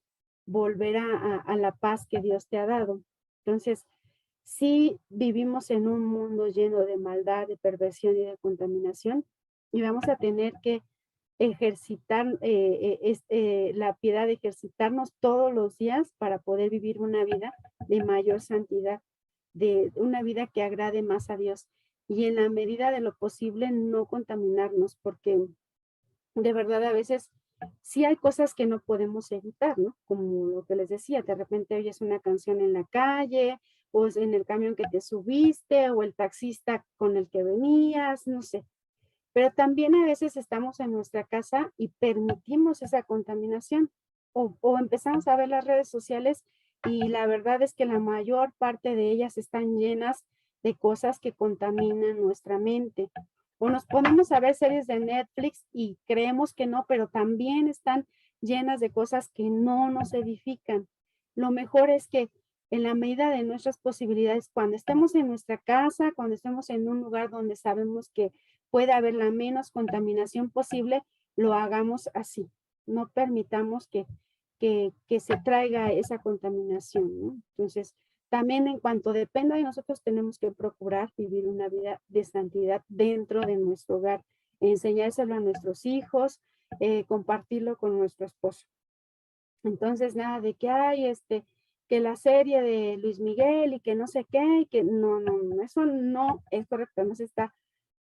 volver a la paz que Dios te ha dado. Entonces, sí vivimos en un mundo lleno de maldad, de perversión y de contaminación y vamos a tener que ejercitar la piedad, ejercitarnos todos los días para poder vivir una vida de mayor santidad, de una vida que agrade más a Dios y en la medida de lo posible no contaminarnos porque de verdad a veces sí hay cosas que no podemos evitar, ¿no? Como lo que les decía, de repente oyes una canción en la calle o en el camión que te subiste o el taxista con el que venías, no sé. Pero también a veces estamos en nuestra casa y permitimos esa contaminación o empezamos a ver las redes sociales y la verdad es que la mayor parte de ellas están llenas de cosas que contaminan nuestra mente. O nos ponemos a ver series de Netflix y creemos que no, pero también están llenas de cosas que no nos edifican. Lo mejor es que en la medida de nuestras posibilidades, cuando estemos en nuestra casa, cuando estemos en un lugar donde sabemos que puede haber la menos contaminación posible, lo hagamos así. no permitamos que se traiga esa contaminación, ¿no? Entonces, también en cuanto dependa de nosotros, tenemos que procurar vivir una vida de santidad dentro de nuestro hogar, enseñárselo a nuestros hijos, compartirlo con nuestro esposo. Entonces, nada de que hay, que la serie de Luis Miguel y que no sé qué, y que no, eso no es correcto, no está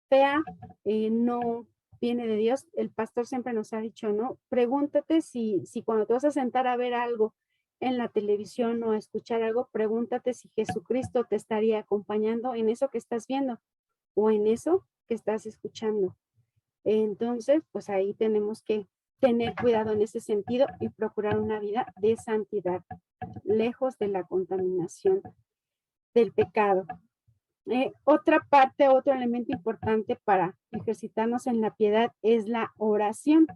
fea, no viene de Dios. El pastor siempre nos ha dicho, ¿no? Pregúntate si cuando te vas a sentar a ver algo en la televisión o a escuchar algo, pregúntate si Jesucristo te estaría acompañando en eso que estás viendo o en eso que estás escuchando. Entonces, pues ahí tenemos que tener cuidado en ese sentido y procurar una vida de santidad, lejos de la contaminación del pecado. Otra parte, otro elemento importante para ejercitarnos en la piedad es la oración.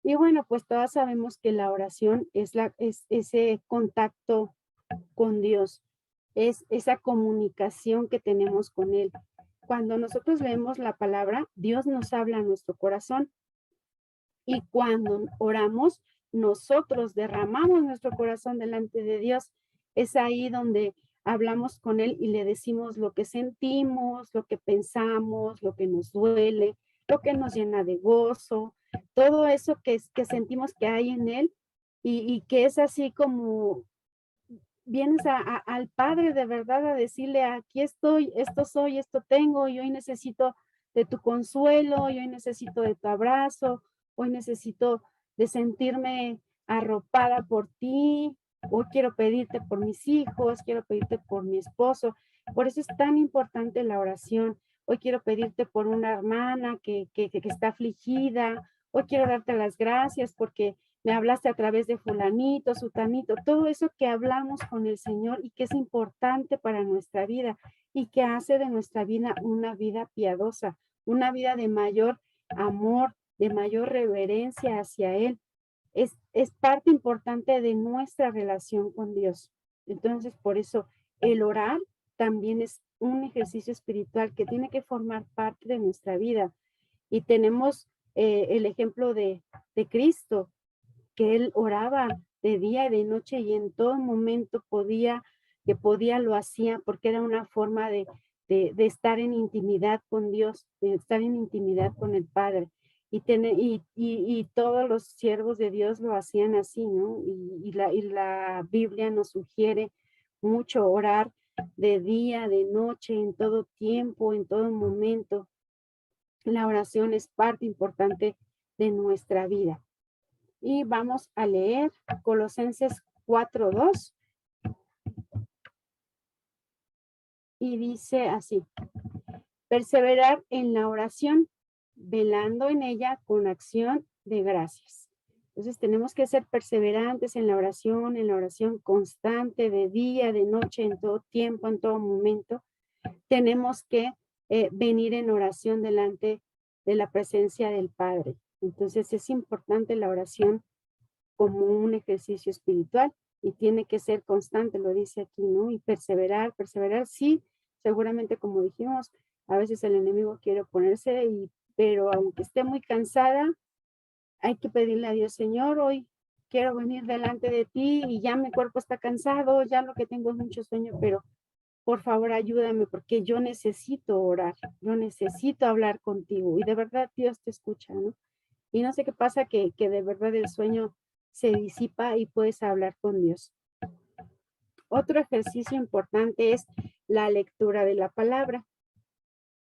Y bueno, pues todas sabemos que la oración es ese contacto con Dios, es esa comunicación que tenemos con Él. Cuando nosotros leemos la palabra, Dios nos habla a nuestro corazón y cuando oramos, nosotros derramamos nuestro corazón delante de Dios. Es ahí donde hablamos con Él y le decimos lo que sentimos, lo que pensamos, lo que nos duele, lo que nos llena de gozo, todo eso que sentimos que hay en Él y que es así como vienes al Padre de verdad a decirle, aquí estoy, esto soy, esto tengo, y hoy necesito de tu consuelo, y hoy necesito de tu abrazo, hoy necesito de sentirme arropada por ti, hoy quiero pedirte por mis hijos, quiero pedirte por mi esposo. Por eso es tan importante la oración. Hoy quiero pedirte por una hermana que está afligida, hoy quiero darte las gracias porque me hablaste a través de fulanito, sutanito, todo eso que hablamos con el Señor y que es importante para nuestra vida y que hace de nuestra vida una vida piadosa, una vida de mayor amor, de mayor reverencia hacia Él. Es parte importante de nuestra relación con Dios. Entonces, por eso el orar también es un ejercicio espiritual que tiene que formar parte de nuestra vida. Y tenemos el ejemplo de Cristo, que él oraba de día y de noche y en todo momento que podía lo hacía porque era una forma de estar en intimidad con Dios, de estar en intimidad con el Padre. Y todos los siervos de Dios lo hacían así, ¿no? Y la Biblia nos sugiere mucho orar de día, de noche, en todo tiempo, en todo momento. La oración es parte importante de nuestra vida. Y vamos a leer Colosenses 4:2 y dice así: perseverar en la oración, velando en ella con acción de gracias. Entonces tenemos que ser perseverantes en la oración constante, de día, de noche, en todo tiempo, en todo momento. Tenemos que venir en oración delante de la presencia del Padre. Entonces es importante la oración como un ejercicio espiritual y tiene que ser constante, lo dice aquí, ¿no? Y perseverar, sí, seguramente como dijimos, a veces el enemigo quiere oponerse, pero aunque esté muy cansada, hay que pedirle a Dios, Señor, hoy quiero venir delante de ti y ya mi cuerpo está cansado, ya lo que tengo es mucho sueño, pero por favor ayúdame porque yo necesito orar, yo necesito hablar contigo y de verdad Dios te escucha, ¿no? Y no sé qué pasa que de verdad el sueño se disipa y puedes hablar con Dios. Otro ejercicio importante es la lectura de la palabra.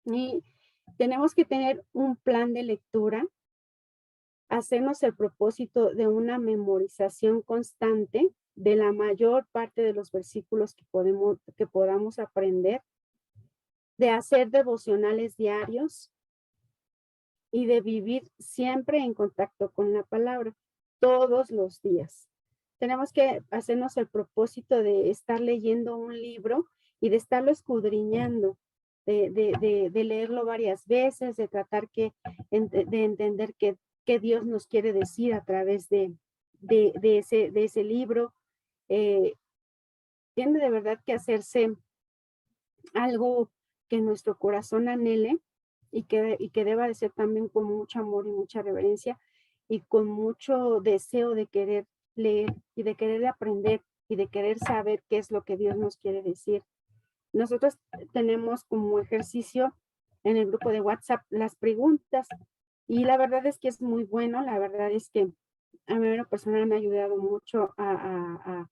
Y tenemos que tener un plan de lectura, hacernos el propósito de una memorización constante de la mayor parte de los versículos que podamos aprender, de hacer devocionales diarios y de vivir siempre en contacto con la palabra, todos los días. Tenemos que hacernos el propósito de estar leyendo un libro y de estarlo escudriñando, de leerlo varias veces, de tratar de entender qué Dios nos quiere decir a través de ese libro. Tiene de verdad que hacerse algo que nuestro corazón anhele y que deba de ser también con mucho amor y mucha reverencia. y con mucho deseo de querer leer y de querer aprender y de querer saber qué es lo que Dios nos quiere decir. Nosotros tenemos como ejercicio en el grupo de WhatsApp las preguntas y la verdad es que es muy bueno, la verdad es que a mí en lo personal me ha ayudado mucho a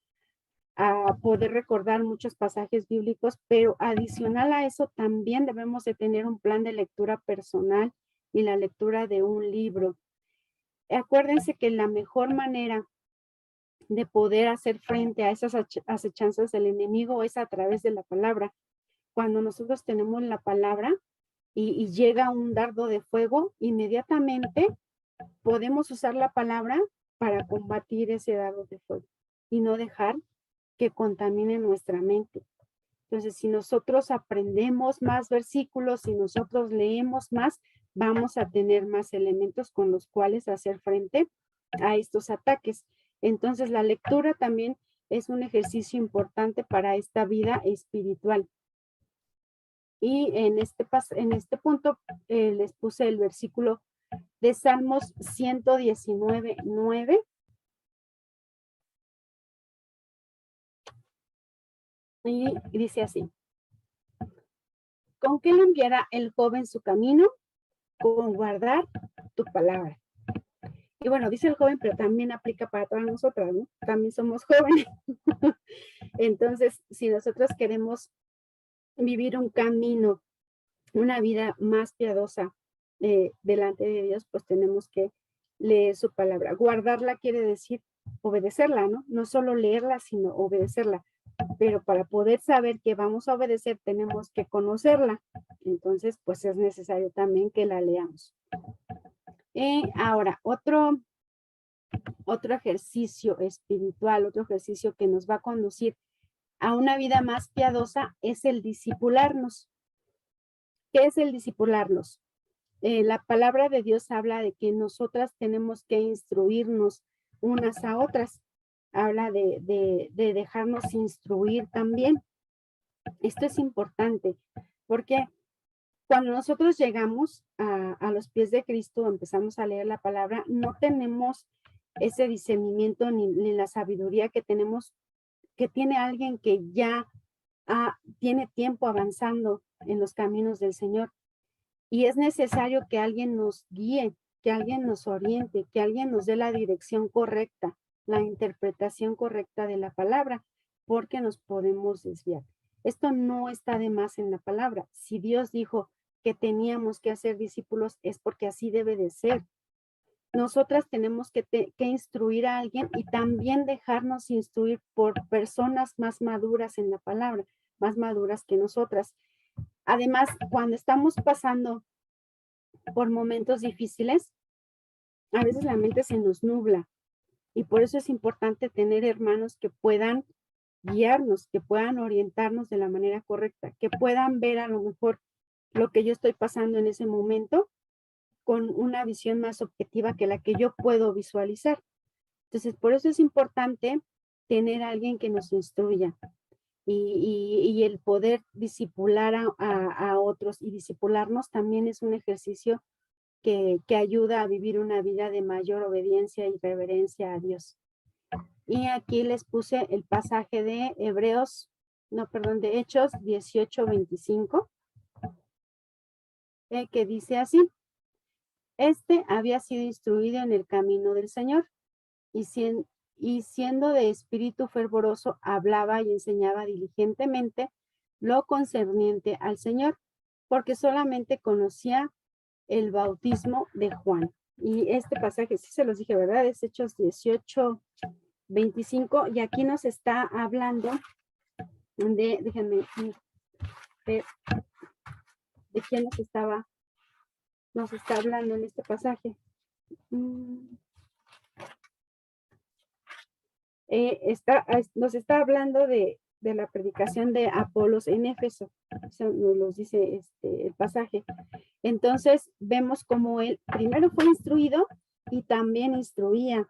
poder recordar muchos pasajes bíblicos, pero adicional a eso también debemos de tener un plan de lectura personal y la lectura de un libro. Acuérdense que la mejor manera de poder hacer frente a esas acechanzas del enemigo es a través de la palabra. Cuando nosotros tenemos la palabra y llega un dardo de fuego, inmediatamente podemos usar la palabra para combatir ese dardo de fuego y no dejar que contamine nuestra mente. Entonces, si nosotros aprendemos más versículos, si nosotros leemos más, vamos a tener más elementos con los cuales hacer frente a estos ataques. Entonces, la lectura también es un ejercicio importante para esta vida espiritual. Y en este punto les puse el versículo de Salmos 119:9. Y dice así: ¿con qué lo enviará el joven su camino? Con guardar tu palabra. Y bueno, dice el joven, pero también aplica para todas nosotras, ¿no? También somos jóvenes. Entonces, si nosotros queremos vivir un camino, una vida más piadosa delante de Dios, pues tenemos que leer su palabra. Guardarla quiere decir obedecerla, ¿no? No solo leerla, sino obedecerla. Pero para poder saber que vamos a obedecer, tenemos que conocerla. Entonces, pues es necesario también que la leamos. Ahora, otro ejercicio espiritual, otro ejercicio que nos va a conducir a una vida más piadosa es el discipularnos. ¿Qué es el discipularnos? La palabra de Dios habla de que nosotras tenemos que instruirnos unas a otras. Habla de dejarnos instruir también. Esto es importante porque cuando nosotros llegamos a los pies de Cristo, empezamos a leer la palabra, no tenemos ese discernimiento ni la sabiduría que tenemos, que tiene alguien que ya tiene tiempo avanzando en los caminos del Señor. Y es necesario que alguien nos guíe, que alguien nos oriente, que alguien nos dé la dirección correcta, la interpretación correcta de la palabra, porque nos podemos desviar. Esto no está de más en la palabra. Si Dios dijo que teníamos que hacer discípulos, es porque así debe de ser. Nosotras tenemos que instruir a alguien y también dejarnos instruir por personas más maduras en la palabra, más maduras que nosotras. Además, cuando estamos pasando por momentos difíciles, a veces la mente se nos nubla y por eso es importante tener hermanos que puedan guiarnos, que puedan orientarnos de la manera correcta, que puedan ver a lo mejor lo que yo estoy pasando en ese momento con una visión más objetiva que la que yo puedo visualizar. Entonces, por eso es importante tener a alguien que nos instruya y el poder discipular a otros y discipularnos también es un ejercicio que ayuda a vivir una vida de mayor obediencia y reverencia a Dios. Y aquí les puse el pasaje de de Hechos 18:25, que dice así: este había sido instruido en el camino del Señor y siendo de espíritu fervoroso, hablaba y enseñaba diligentemente lo concerniente al Señor, porque solamente conocía el bautismo de Juan. Y este pasaje, sí se los dije, ¿verdad? Es Hechos 18:25, y aquí nos está hablando déjenme ver de quién nos está hablando en este pasaje. Nos está hablando de la predicación de Apolos en Éfeso. Eso nos lo dice el pasaje. Entonces, vemos como él primero fue instruido y también instruía.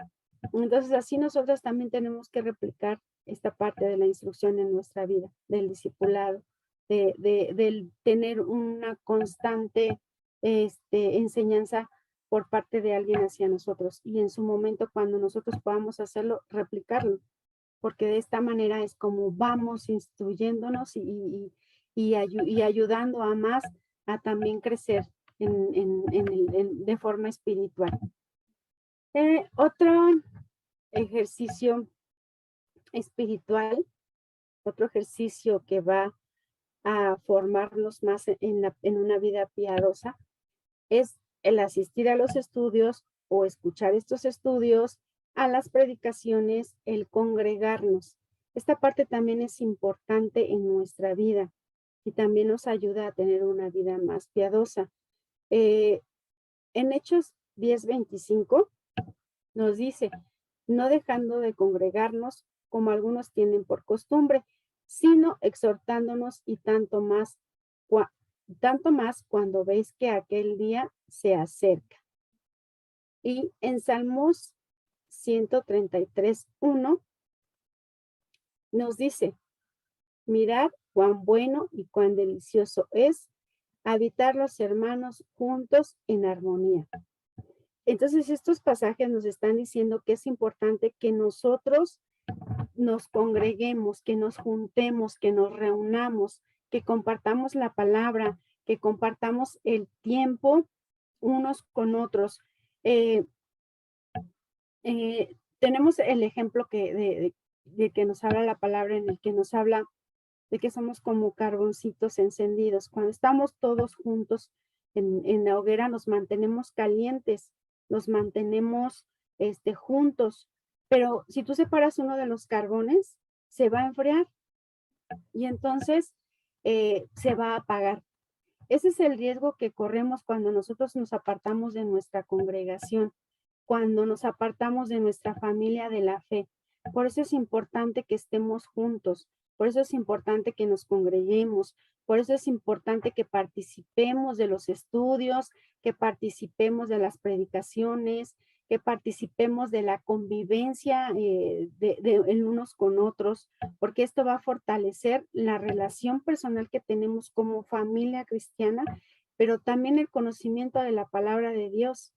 Entonces, así nosotros también tenemos que replicar esta parte de la instrucción en nuestra vida, del discipulado, del tener una constante enseñanza por parte de alguien hacia nosotros y en su momento cuando nosotros podamos hacerlo, replicarlo, porque de esta manera es como vamos instruyéndonos y ayudando a más a también crecer de forma espiritual. Otro ejercicio espiritual, otro ejercicio que va a formarnos más en una vida piadosa, es el asistir a los estudios o escuchar estos estudios, a las predicaciones, el congregarnos. Esta parte también es importante en nuestra vida y también nos ayuda a tener una vida más piadosa. En Hechos 10:25 nos dice, no dejando de congregarnos como algunos tienen por costumbre, sino exhortándonos y tanto más cuando veis que aquel día se acerca. Y en Salmos 133:1 nos dice, mirad cuán bueno y cuán delicioso es habitar los hermanos juntos en armonía. Entonces, estos pasajes nos están diciendo que es importante que nosotros nos congreguemos, que nos juntemos, que nos reunamos, que compartamos la palabra, que compartamos el tiempo unos con otros. Tenemos el ejemplo de que nos habla la palabra, en el que nos habla de que somos como carboncitos encendidos. Cuando estamos todos juntos en la hoguera, nos mantenemos calientes, nos mantenemos juntos. Pero si tú separas uno de los carbones, se va a enfriar y entonces se va a apagar. Ese es el riesgo que corremos cuando nosotros nos apartamos de nuestra congregación, cuando nos apartamos de nuestra familia de la fe. Por eso es importante que estemos juntos, por eso es importante que nos congreguemos, por eso es importante que participemos de los estudios, que participemos de las predicaciones, que participemos de la convivencia en unos con otros, porque esto va a fortalecer la relación personal que tenemos como familia cristiana, pero también el conocimiento de la palabra de Dios.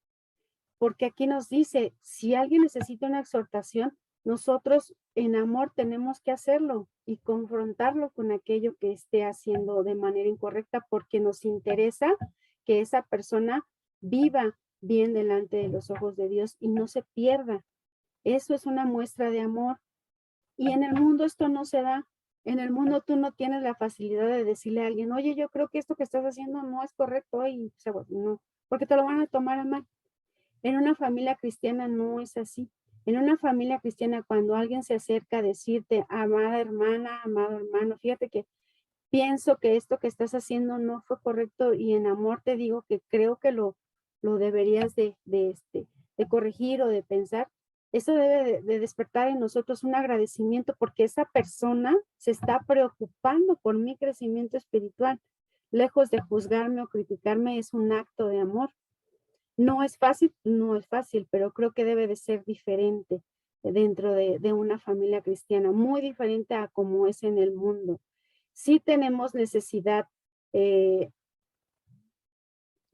Porque aquí nos dice, si alguien necesita una exhortación, nosotros en amor tenemos que hacerlo y confrontarlo con aquello que esté haciendo de manera incorrecta, porque nos interesa que esa persona viva bien delante de los ojos de Dios y no se pierda. Eso es una muestra de amor. Y en el mundo esto no se da. En el mundo tú no tienes la facilidad de decirle a alguien, oye, yo creo que esto que estás haciendo no es correcto y no, porque te lo van a tomar a mal. En una familia cristiana no es así. En una familia cristiana, cuando alguien se acerca a decirte, amada hermana, amado hermano, fíjate que pienso que esto que estás haciendo no fue correcto y en amor te digo que creo que lo deberías de corregir o de pensar. Eso debe de despertar en nosotros un agradecimiento porque esa persona se está preocupando por mi crecimiento espiritual. Lejos de juzgarme o criticarme, es un acto de amor. No es fácil, no es fácil, pero creo que debe de ser diferente dentro de una familia cristiana, muy diferente a como es en el mundo. Sí tenemos necesidad.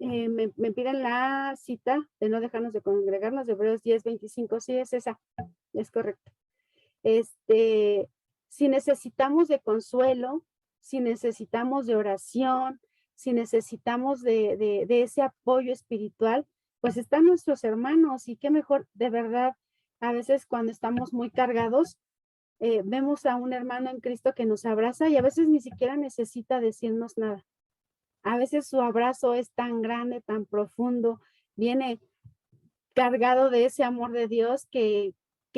Me piden la cita de no dejarnos de congregarnos, de Hebreos 10:25, sí es esa, es correcto. Si necesitamos de consuelo, si necesitamos de oración, si necesitamos de ese apoyo espiritual, pues están nuestros hermanos y qué mejor, de verdad, a veces cuando estamos muy cargados, vemos a un hermano en Cristo que nos abraza y a veces ni siquiera necesita decirnos nada. A veces su abrazo es tan grande, tan profundo, viene cargado de ese amor de Dios que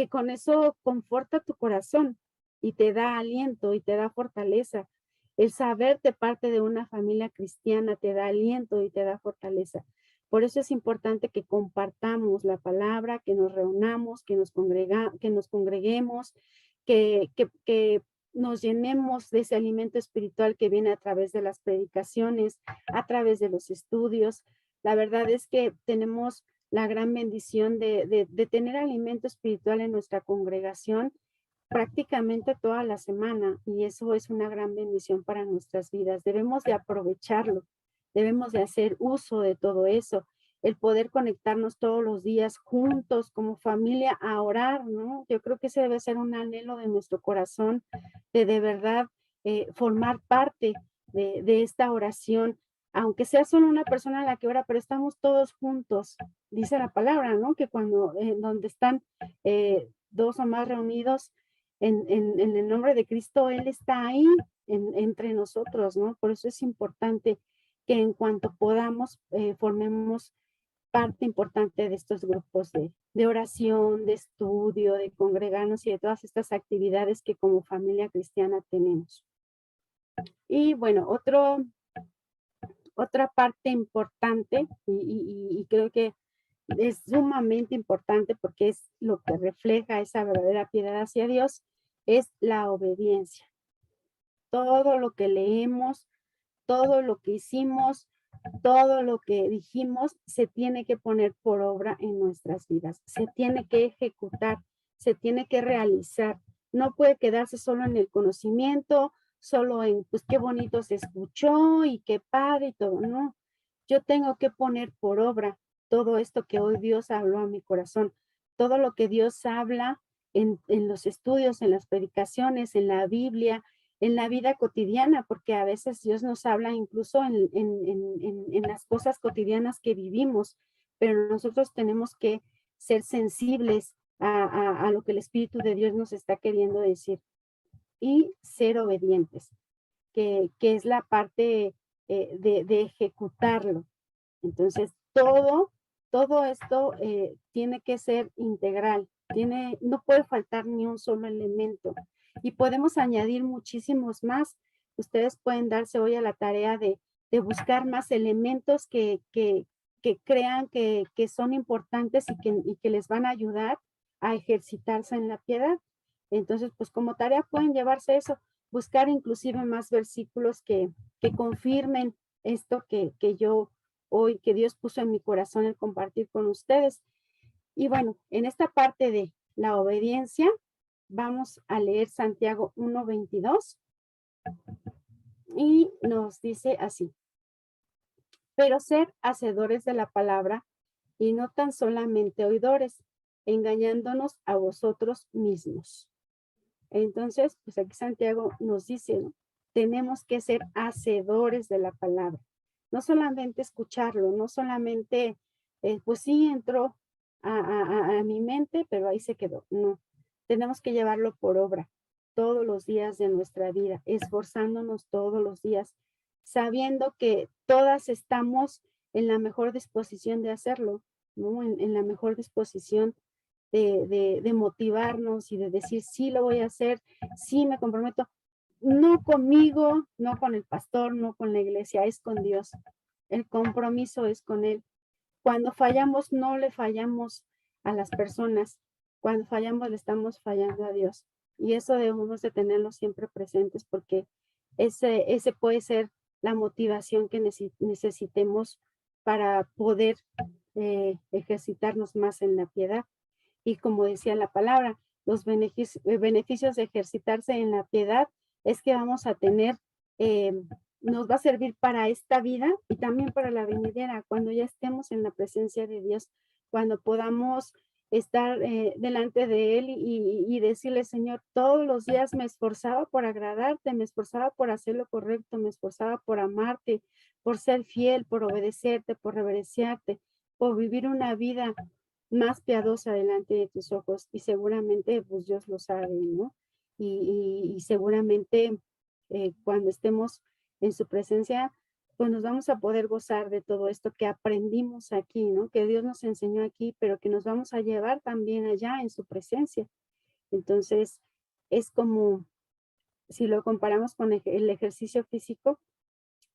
con eso conforta tu corazón y te da aliento y te da fortaleza. El saberte parte de una familia cristiana te da aliento y te da fortaleza. Por eso es importante que compartamos la palabra, que nos reunamos, que nos congreguemos, que nos llenemos de ese alimento espiritual que viene a través de las predicaciones, a través de los estudios. La verdad es que tenemos la gran bendición de tener alimento espiritual en nuestra congregación prácticamente toda la semana y eso es una gran bendición para nuestras vidas. Debemos de aprovecharlo, debemos de hacer uso de todo eso el poder conectarnos todos los días juntos como familia a orar, ¿no? Yo creo que ese debe ser un anhelo de nuestro corazón, de verdad formar parte de esta oración, aunque sea solo una persona la que ora, pero estamos todos juntos. Dice la palabra, ¿no? Que cuando, donde están dos o más reunidos en el nombre de Cristo, Él está ahí entre nosotros, ¿no? Por eso es importante que en cuanto podamos formemos parte importante de estos grupos de oración, de estudio, de congregarnos y de todas estas actividades que como familia cristiana tenemos. Y bueno, otra parte importante, y creo que es sumamente importante porque es lo que refleja esa verdadera piedad hacia Dios, es la obediencia. Todo lo que leemos, todo lo que hicimos, todo lo que dijimos, se tiene que poner por obra en nuestras vidas, se tiene que ejecutar, se tiene que realizar. No puede quedarse solo en el conocimiento, solo en, pues qué bonito se escuchó y qué padre y todo, no. Yo tengo que poner por obra todo esto que hoy Dios habló a mi corazón, todo lo que Dios habla en los estudios, en las predicaciones, en la Biblia, en la vida cotidiana, porque a veces Dios nos habla incluso en las cosas cotidianas que vivimos, pero nosotros tenemos que ser sensibles a lo que el Espíritu de Dios nos está queriendo decir y ser obedientes, que es la parte de ejecutarlo. Entonces, todo esto tiene que ser integral, no puede faltar ni un solo elemento y podemos añadir muchísimos más. Ustedes pueden darse hoy a la tarea de buscar más elementos que crean que son importantes y que les van a ayudar a ejercitarse en la piedad. Entonces, pues como tarea pueden llevarse eso, buscar inclusive más versículos que confirmen esto que yo hoy, que Dios puso en mi corazón el compartir con ustedes. Y bueno, en esta parte de la obediencia, vamos a leer Santiago 1:22 y nos dice así: pero ser hacedores de la palabra y no tan solamente oidores, engañándonos a vosotros mismos. Entonces, pues aquí Santiago nos dice, ¿no? Tenemos que ser hacedores de la palabra, no solamente escucharlo, no solamente, pues sí entró a mi mente, pero ahí se quedó. No, tenemos que llevarlo por obra todos los días de nuestra vida, esforzándonos todos los días, sabiendo que todas estamos en la mejor disposición de hacerlo, ¿no? En la mejor disposición de motivarnos y de decir, sí lo voy a hacer, sí me comprometo, no conmigo, no con el pastor, no con la iglesia, es con Dios. El compromiso es con Él. Cuando fallamos, no le fallamos a las personas. Cuando fallamos, le estamos fallando a Dios. Y eso debemos de tenerlo siempre presentes porque ese puede ser la motivación que necesitemos para poder ejercitarnos más en la piedad. Y como decía la palabra, los beneficios de ejercitarse en la piedad es que vamos a tener, eh, nos va a servir para esta vida y también para la venidera, cuando ya estemos en la presencia de Dios, cuando podamos estar delante de Él y decirle, Señor, todos los días me esforzaba por agradarte, me esforzaba por hacer lo correcto, me esforzaba por amarte, por ser fiel, por obedecerte, por reverenciarte, por vivir una vida más piadosa delante de tus ojos y seguramente pues Dios lo sabe, ¿no? Y seguramente cuando estemos en su presencia, pues nos vamos a poder gozar de todo esto que aprendimos aquí, ¿no? Que Dios nos enseñó aquí, pero que nos vamos a llevar también allá en su presencia. Entonces, es como si lo comparamos con el ejercicio físico,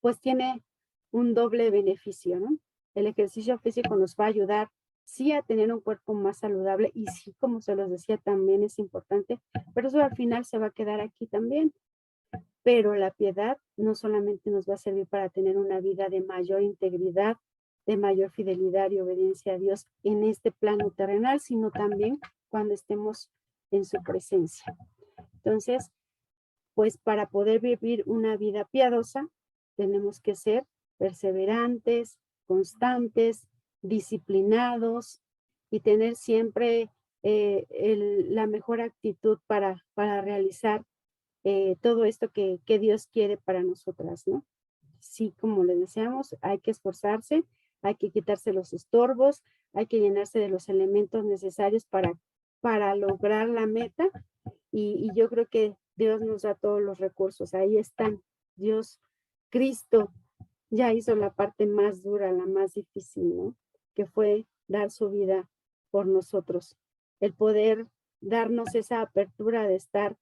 pues tiene un doble beneficio, ¿no? El ejercicio físico nos va a ayudar, sí, a tener un cuerpo más saludable y sí, como se los decía, también es importante, pero eso al final se va a quedar aquí también. Pero la piedad no solamente nos va a servir para tener una vida de mayor integridad, de mayor fidelidad y obediencia a Dios en este plano terrenal, sino también cuando estemos en su presencia. Entonces, pues para poder vivir una vida piadosa, tenemos que ser perseverantes, constantes, disciplinados y tener siempre la mejor actitud para realizar todo esto que Dios quiere para nosotras, ¿no? Sí, como les decíamos, hay que esforzarse, hay que quitarse los estorbos, hay que llenarse de los elementos necesarios para lograr la meta y yo creo que Dios nos da todos los recursos, ahí están. Dios, Cristo, ya hizo la parte más dura, la más difícil, ¿no? Que fue dar su vida por nosotros. El poder darnos esa apertura de estar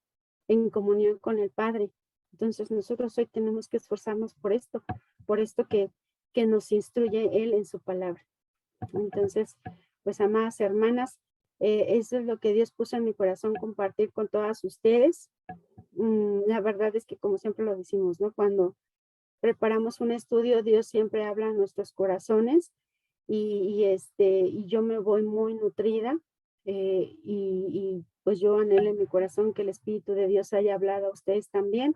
en comunión con el Padre. Entonces nosotros hoy tenemos que esforzarnos por esto que nos instruye Él en su palabra. Entonces, pues amadas hermanas, eso es lo que Dios puso en mi corazón compartir con todas ustedes. La verdad es que como siempre lo decimos, ¿no? Cuando preparamos un estudio, Dios siempre habla a nuestros corazones y yo me voy muy nutrida y pues yo anhelo en mi corazón que el Espíritu de Dios haya hablado a ustedes también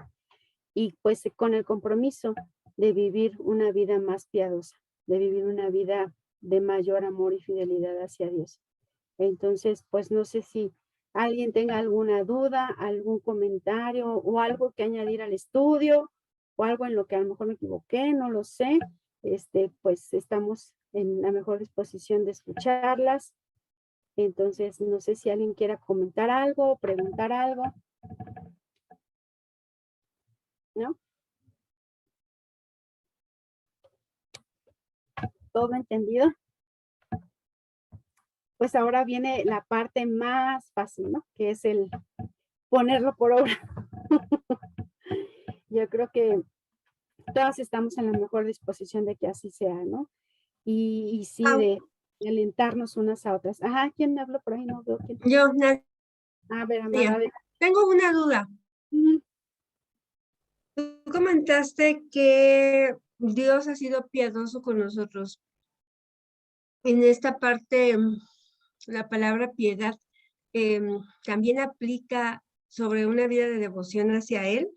y pues con el compromiso de vivir una vida más piadosa, de vivir una vida de mayor amor y fidelidad hacia Dios. Entonces, pues no sé si alguien tenga alguna duda, algún comentario o algo que añadir al estudio o algo en lo que a lo mejor me equivoqué, no lo sé. Pues estamos en la mejor disposición de escucharlas. Entonces, no sé si alguien quiera comentar algo o preguntar algo, ¿no? ¿Todo entendido? Pues ahora viene la parte más fácil, ¿no? Que es el ponerlo por obra. Yo creo que todas estamos en la mejor disposición de que así sea, ¿no? Y sí, Ah, de alentarnos unas a otras. Ajá, ¿quién me habló por ahí? No veo quién. yo, A ver, amada, a Nadia, ver. tengo una duda. Ujú. Tú comentaste que Dios ha sido piadoso con nosotros. En esta parte, la palabra piedad también aplica sobre una vida de devoción hacia Él,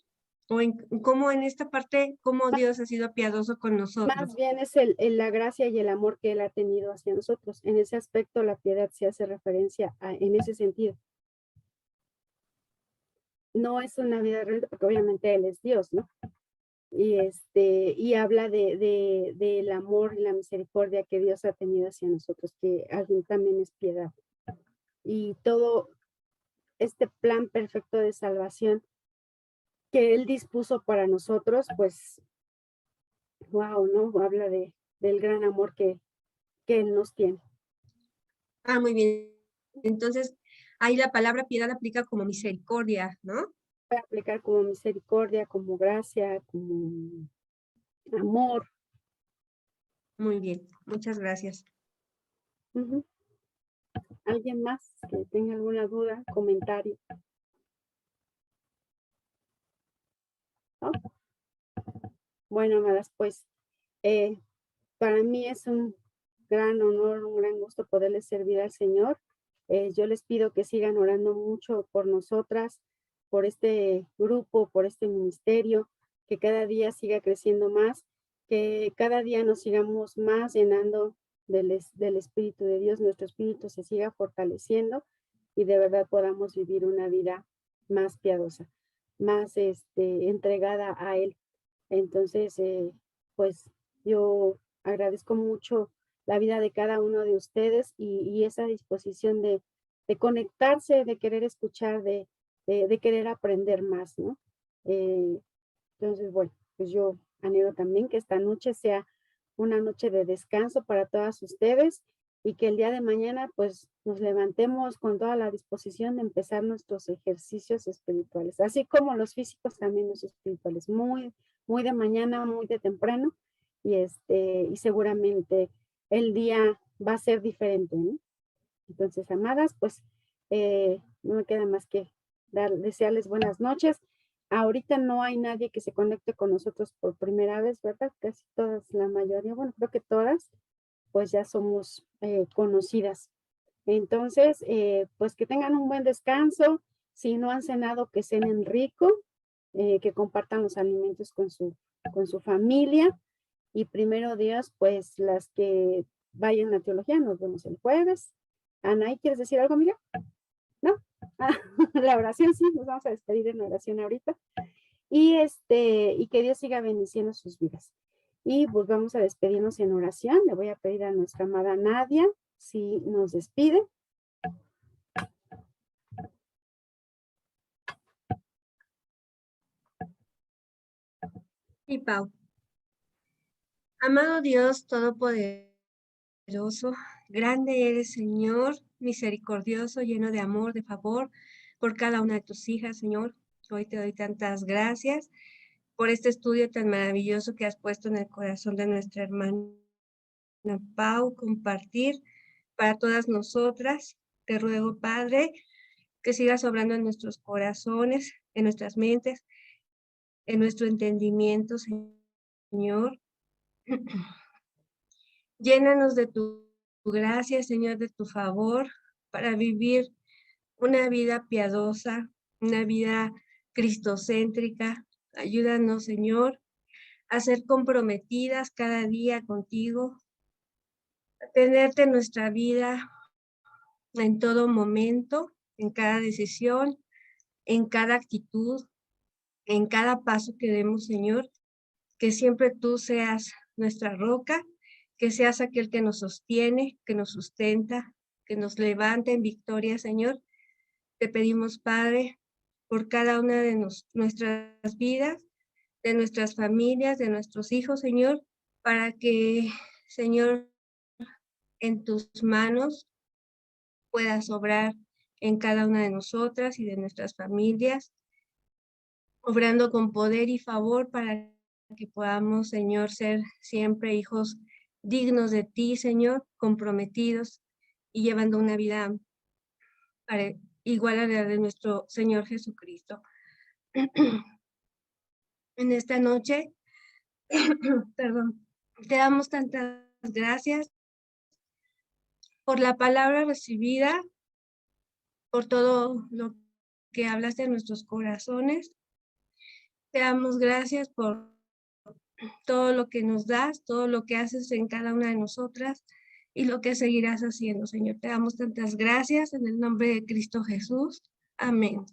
o cómo en esta parte, cómo Dios ha sido piadoso con Más nosotros. bien es la gracia y el amor que Él ha tenido hacia nosotros. En ese aspecto, la piedad se hace referencia en ese sentido. No es una vida real, porque obviamente Él es Dios, ¿no? Y habla del amor y la misericordia que Dios ha tenido hacia nosotros, que algo también es piedad. Y todo este plan perfecto de salvación que Él dispuso para nosotros, pues, wow, ¿no? Habla del gran amor que Él nos tiene. Ah, muy bien. Entonces, ahí la palabra piedad aplica como misericordia, ¿no? Puede aplicar como misericordia, como gracia, como amor. Muy bien, muchas gracias. Ujú. ¿Alguien más que tenga alguna duda, comentario? ¿No? Bueno, amadas, pues eh, para mí es un gran honor, un gran gusto poderles servir al Señor. Yo les pido que sigan orando mucho por nosotras, por este grupo, por este ministerio, que cada día siga creciendo más, que cada día nos sigamos más llenando del Espíritu de Dios, nuestro espíritu se siga fortaleciendo y de verdad podamos vivir una vida más piadosa, más entregada a Él. Entonces, pues yo agradezco mucho la vida de cada uno de ustedes y esa disposición de conectarse, de querer escuchar, de querer aprender más, ¿no? Eh, entonces, bueno, pues yo anhelo también que esta noche sea una noche de descanso para todas ustedes y que el día de mañana pues nos levantemos con toda la disposición de empezar nuestros ejercicios espirituales, así como los físicos también los espirituales, muy de mañana, muy de temprano y seguramente el día va a ser diferente, ¿no? Entonces, amadas, pues no me queda más que desearles buenas noches. Ahorita no hay nadie que se conecte con nosotros por primera vez, ¿verdad? Casi todas, la mayoría, bueno, creo que todas, pues ya somos conocidas. Entonces, pues que tengan un buen descanso. Si no han cenado, que cenen rico, que compartan los alimentos con su familia. Y primero Dios, pues las que vayan a teología, nos vemos el jueves. Anaí, ¿quieres decir algo, amiga? ¿No? Ah, la oración, sí, nos vamos a despedir en oración ahorita. Y que Dios siga bendiciendo sus vidas. Y pues vamos a despedirnos en oración. Le voy a pedir a nuestra amada Nadia si nos despide. Y Pau. Amado Dios Todopoderoso, grande eres, Señor, misericordioso, lleno de amor, de favor, por cada una de tus hijas, Señor. Hoy te doy tantas gracias por este estudio tan maravilloso que has puesto en el corazón de nuestra hermana Pau, compartir para todas nosotras. Te ruego, Padre, que sigas obrando en nuestros corazones, en nuestras mentes, en nuestro entendimiento, Señor. Llénanos de tu gracia, Señor, de tu favor, para vivir una vida piadosa, una vida cristocéntrica. Ayúdanos, Señor, a ser comprometidas cada día contigo, a tenerte en nuestra vida en todo momento, en cada decisión, en cada actitud, en cada paso que demos, Señor, que siempre tú seas nuestra roca, que seas aquel que nos sostiene, que nos sustenta, que nos levanta en victoria, Señor. Te pedimos, Padre, por cada una de nuestras vidas, de nuestras familias, de nuestros hijos, Señor, para que, Señor, en tus manos puedas obrar en cada una de nosotras y de nuestras familias, obrando con poder y favor para que podamos, Señor, ser siempre hijos dignos de ti, Señor, comprometidos y llevando una vida igual a la de nuestro Señor Jesucristo. En esta noche, perdón, te damos tantas gracias por la palabra recibida, por todo lo que hablaste en nuestros corazones. Te damos gracias por todo lo que nos das, todo lo que haces en cada una de nosotras y lo que seguirás haciendo, Señor. Te damos tantas gracias en el nombre de Cristo Jesús. Amén.